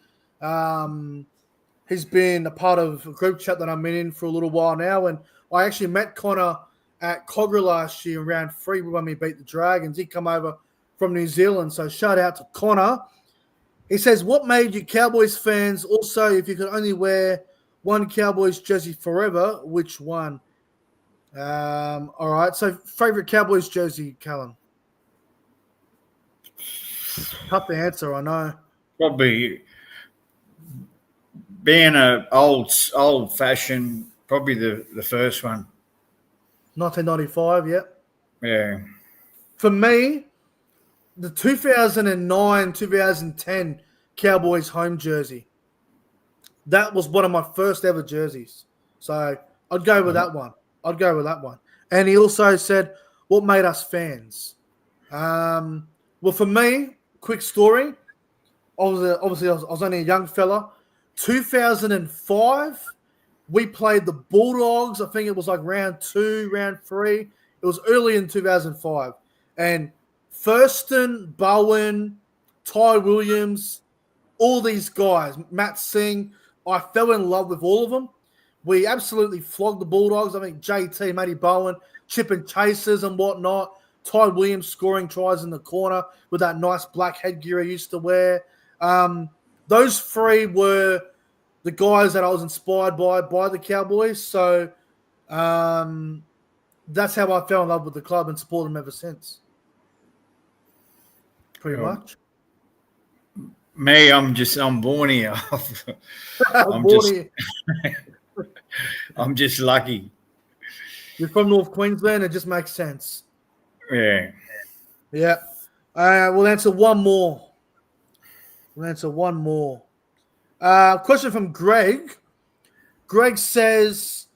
He's been a part of a group chat that I'm in for a little while now. And I actually met Connor at Cogra last year in round 3 when we beat the Dragons. He come over from New Zealand. So shout out to Connor. He says, what made you Cowboys fans? Also, if you could only wear one Cowboys jersey forever, which one? All right. So favorite Cowboys jersey, Callum? Tough to answer, I know. Probably being an old fashioned, probably the first one. 1995, yep. Yeah. For me, the 2009-2010 Cowboys home jersey. That was one of my first ever jerseys. So I'd go with that one. And he also said, what made us fans? Well, for me, quick story. I was only a young fella. 2005, we played the Bulldogs. I think it was like round 2, round 3. It was early in 2005. And Thurston, Bowen, Ty Williams, all these guys, Matt Singh, I fell in love with all of them. We absolutely flogged the Bulldogs. I think JT, Matty Bowen, chipping chases and whatnot. Ty Williams scoring tries in the corner with that nice black headgear he used to wear. Those 3 were the guys that I was inspired by the Cowboys. So that's how I fell in love with the club and supported them ever since. Pretty much. Me, I'm born here. I'm just lucky. You're from North Queensland. It just makes sense. Yeah. Yeah. We'll answer one more. Question from Greg. Greg says,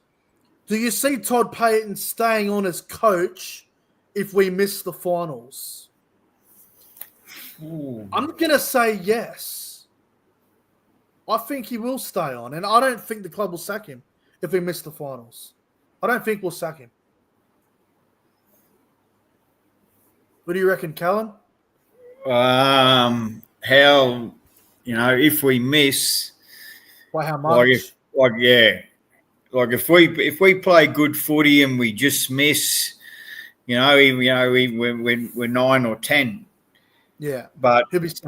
do you see Todd Payton staying on as coach if we miss the finals? Ooh. I'm going to say yes. I think he will stay on, and I don't think the club will sack him if we miss the finals. I don't think we'll sack him. What do you reckon, Callan? If we miss, by how much? If we play good footy and we just miss, we're 9 or 10. Yeah, but he'll be safe.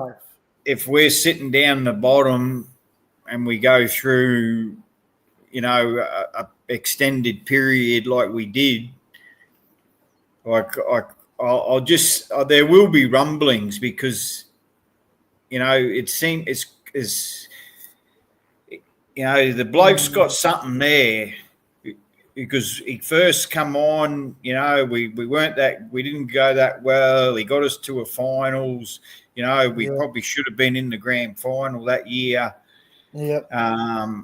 If we're sitting down the bottom and we go through, a extended period like we did, I'll just there will be rumblings because, it seems it's the bloke's got something there because he first come on, we didn't go that well. He got us to a finals. We probably should have been in the grand final that year. Yep. I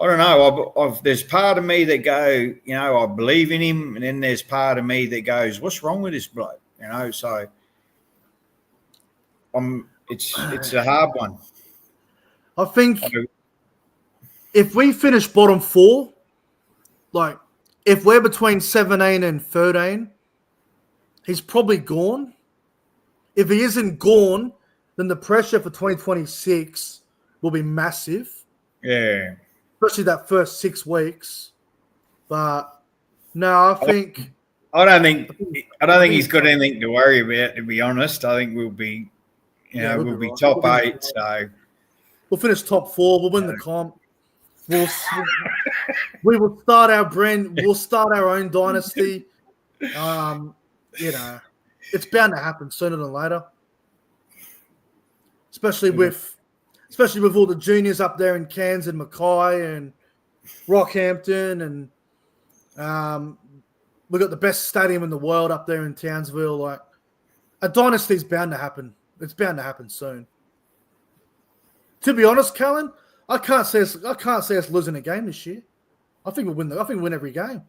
I don't know. There's part of me that go, I believe in him, and then there's part of me that goes, what's wrong with this bloke? So it's a hard one. I think if we finish bottom 4, like if we're between 17 and 13, he's probably gone. If he isn't gone, then the pressure for 2026 will be massive. Yeah. Especially that first 6 weeks. But no, I don't think he's got anything to worry about, to be honest. I think we'll be we'll be top 8, so we'll finish top 4, we'll win the comp. We will start our brand, we'll start our own dynasty. It's bound to happen sooner than later. Especially with all the juniors up there in Cairns and Mackay and Rockhampton, and we've got the best stadium in the world up there in Townsville. Like, a dynasty's bound to happen. It's bound to happen soon. To be honest, Callan, I can't see us losing a game this year. I think we'll win. I think we'll win every game.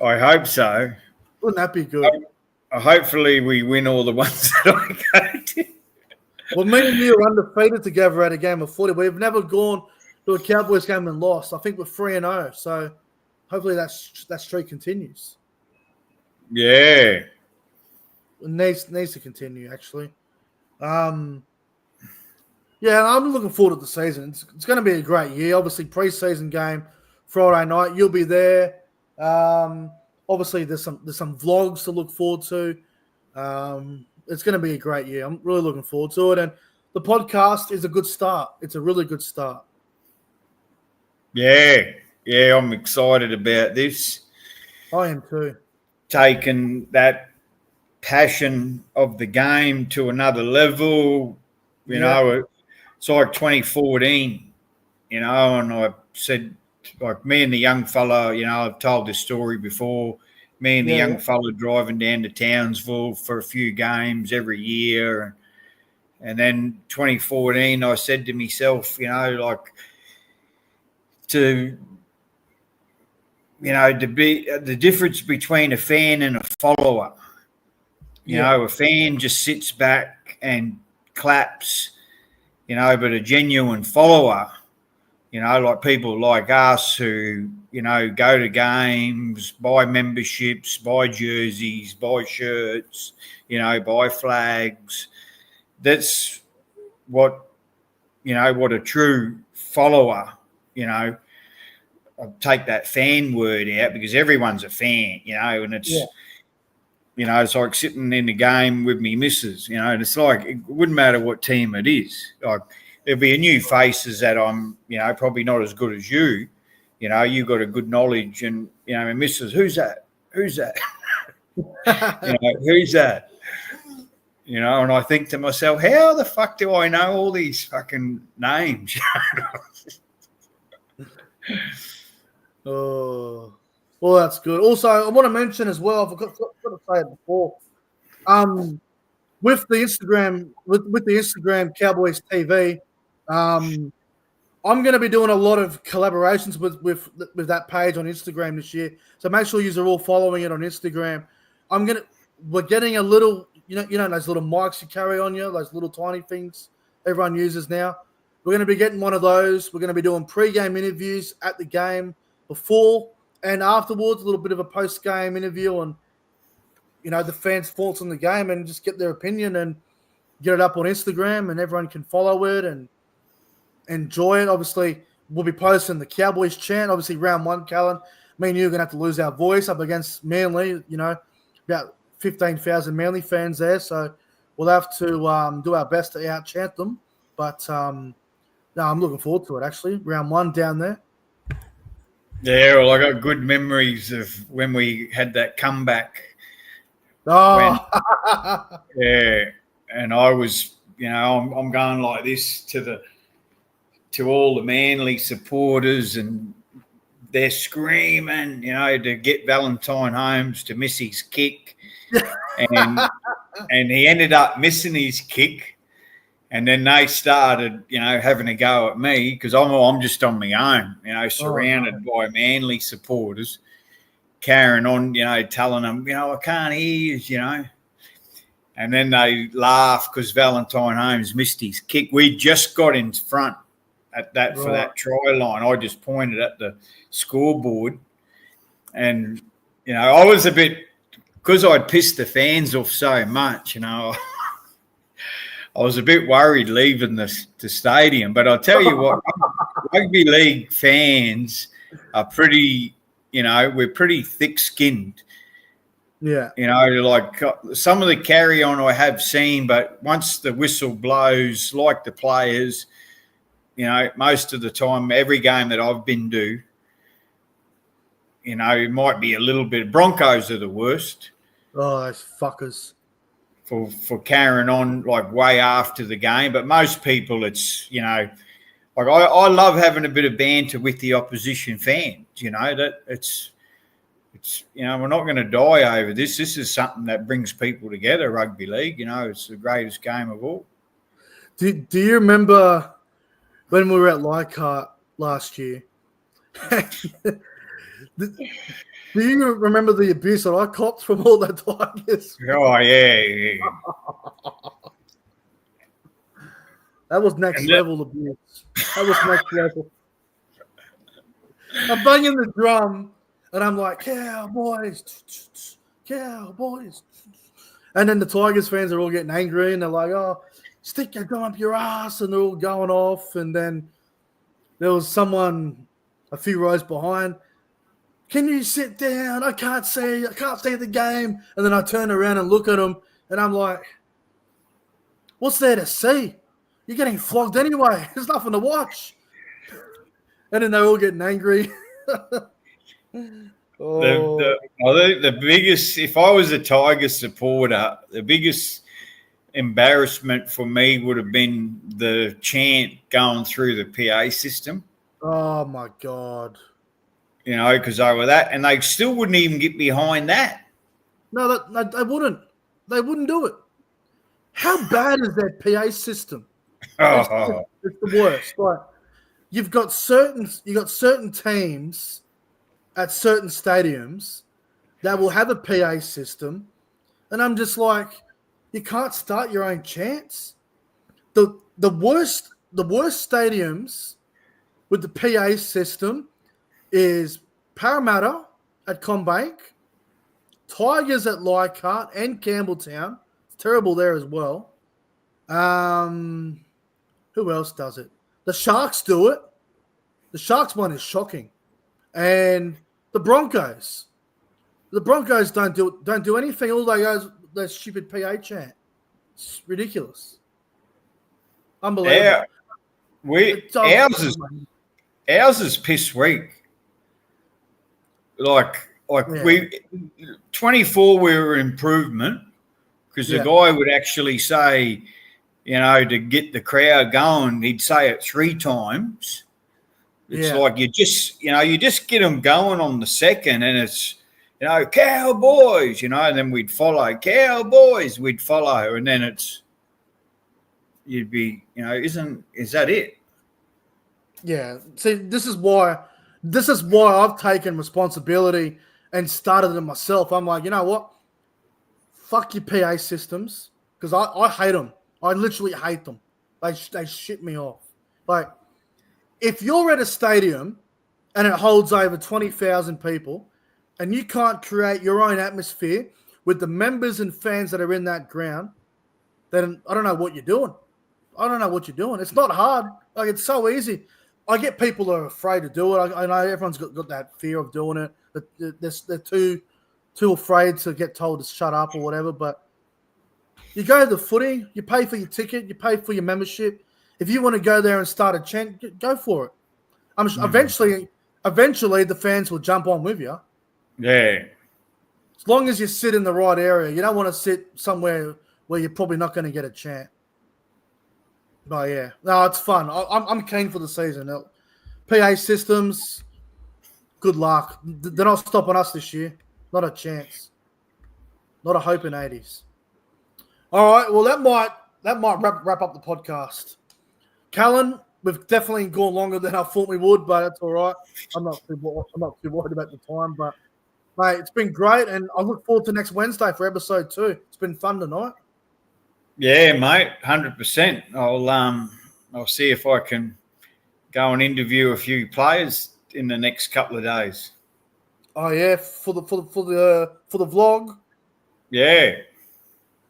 I hope so. Wouldn't that be good? Hopefully, we win all the ones that I go to. Well, me and you are undefeated together at a game of footy. We've never gone to a Cowboys game and lost. I think we're 3-0. So hopefully that streak continues. Yeah. It needs to continue, actually. Yeah, I'm looking forward to the season. It's going to be a great year. Obviously, pre-season game Friday night. You'll be there. Obviously, there's some vlogs to look forward to. It's going to be a great year. I'm really looking forward to it. And the podcast is a good start. It's a really good start. Yeah, I'm excited about this. I am too. Taking that passion of the game to another level. You know, it's like 2014, and I said, like, me and the young fella, I've told this story before, me and the young fella driving down to Townsville for a few games every year. And then 2014, I said to myself, to be the difference between a fan and a follower. A fan just sits back and claps, but a genuine follower, like people like us who, go to games, buy memberships, buy jerseys, buy shirts, buy flags. That's what a true follower, I'll take that fan word out because everyone's a fan, and it's, it's like sitting in the game with me missus, and it's like, it wouldn't matter what team it is. Like, there'll be a new faces that I'm, probably not as good as you. You've got a good knowledge, and, my missus, who's that? Who's that? Who's that? And I think to myself, how the fuck do I know all these fucking names? Oh, well, that's good. Also, I want to mention as well, I've got to say it before, with the Instagram Cowboys TV, I'm going to be doing a lot of collaborations with that page on Instagram this year. So make sure you are all following it on Instagram. We're getting a little, those little mics you carry on you, those little tiny things everyone uses now. We're going to be getting one of those. We're going to be doing pre-game interviews at the game, before and afterwards, a little bit of a post-game interview on, the fans' thoughts on the game, and just get their opinion and get it up on Instagram, and everyone can follow it and enjoy it. Obviously, we'll be posting the Cowboys chant. Obviously, round 1, Callan, me and you are going to have to lose our voice up against Manly, about 15,000 Manly fans there. So we'll have to do our best to out-chant them. But, no, I'm looking forward to it, actually. Round 1 down there. Yeah, well, I got good memories of when we had that comeback. Oh, and I was, I'm going like this to all the Manly supporters, and they're screaming, to get Valentine Holmes to miss his kick, and he ended up missing his kick, And then they started, having a go at me because I'm just on my own, surrounded by Manly supporters, carrying on, telling them, I can't hear you, And then they laugh because Valentine Holmes missed his kick. We just got in front for that try line. I just pointed at the scoreboard, and I was a bit, because I'd pissed the fans off so much. I was a bit worried leaving the stadium. But I'll tell you what, rugby league fans are pretty, we're pretty thick-skinned. Yeah. Like some of the carry-on I have seen, but once the whistle blows, like the players, most of the time, every game that I've been to, it might be a little bit. Broncos are the worst. Oh, those fuckers. For carrying on like way after the game. But most people, it's, like I love having a bit of banter with the opposition fans, that it's, we're not going to die over this. This is something that brings people together, rugby league. It's the greatest game of all. Do you remember when we were at Leichhardt last year? Do you remember the abuse that I copped from all the Tigers? Oh, yeah. That was next level abuse. That was next level. I'm banging the drum, and I'm like, Cowboys, Cowboys. And then the Tigers fans are all getting angry, and they're like, oh, stick your gun up your ass, and they're all going off. And then there was someone a few rows behind. Can you sit down? I can't see the game. And then I turn around and look at them, and I'm like, what's there to see? You're getting flogged anyway. There's nothing to watch. And then they're all getting angry. The biggest, if I was a Tiger supporter, the biggest embarrassment for me would have been the chant going through the PA system. Oh, my God. Because they were that, and they still wouldn't even get behind that. No, they wouldn't. They wouldn't do it. How bad is that PA system? It's the worst. Like, you've got certain teams at certain stadiums that will have a PA system, and I'm just like, you can't start your own chants. The worst stadiums with the PA system is Parramatta at Combank, Tigers at Leichhardt and Campbelltown. It's terrible there as well. Who else does it? The Sharks do it. The Sharks one is shocking. And the Broncos. The Broncos don't do anything. All they go is that stupid PA chant. It's ridiculous. Unbelievable. Yeah. Ours is piss weak. Like yeah. 24 we were improvement because the guy would actually say, to get the crowd going, he'd say it 3 times. It's like you just get them going on the second, and it's, Cowboys, and then we'd follow Cowboys, we'd follow, and then you'd be, is that it? Yeah. See, this is why I've taken responsibility and started it myself. I'm like, you know what? Fuck your PA systems, because I hate them. I literally hate them. They shit me off. Like, if you're at a stadium and it holds over 20,000 people and you can't create your own atmosphere with the members and fans that are in that ground, then I don't know what you're doing. It's not hard. Like, it's so easy. I get people that are afraid to do it. I know everyone's got that fear of doing it. They're too afraid to get told to shut up or whatever. But you go to the footy, you pay for your ticket, you pay for your membership. If you want to go there and start a chant, go for it. Eventually the fans will jump on with you. Yeah. As long as you sit in the right area. You don't want to sit somewhere where you're probably not going to get a chant. But yeah, no, it's fun. I'm keen for the season. PA systems, good luck. They're not stopping us this year. Not a chance. Not a hope in 80s. All right, well, that might that might wrap up the podcast. Callan, we've definitely gone longer than I thought we would, but that's all right. I'm not too worried about the time, but mate, it's been great, and I look forward to next Wednesday for episode 2. It's been fun tonight. Yeah, mate, 100%. I'll see if I can go and interview a few players in the next couple of days. Oh yeah, for the vlog. Yeah.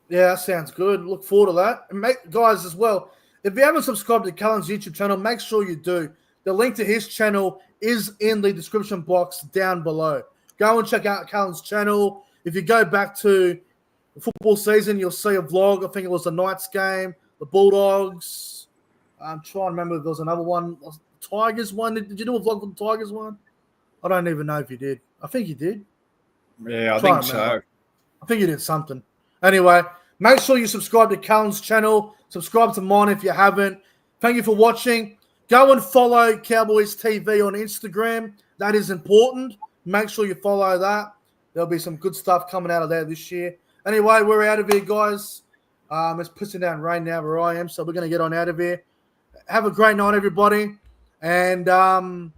Yeah, that sounds good. Look forward to that. And guys, as well, if you haven't subscribed to Callan's YouTube channel, make sure you do. The link to his channel is in the description box down below. Go and check out Callan's channel. If you go back to the football season, you'll see a vlog. I think it was the Knights game, the Bulldogs. I'm trying to remember if there was another one. Tigers one. Did you do a vlog for the Tigers one? I don't even know if you did. I think you did. Yeah, I think so. I think you did something. Anyway, make sure you subscribe to Callan's channel. Subscribe to mine if you haven't. Thank you for watching. Go and follow Cowboys TV on Instagram. That is important. Make sure you follow that. There'll be some good stuff coming out of there this year. Anyway, we're out of here, guys. It's pissing down rain now where I am, so we're going to get on out of here. Have a great night, everybody. And go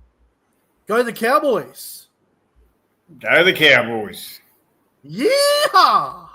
the Cowboys. Go the Cowboys. Yeah!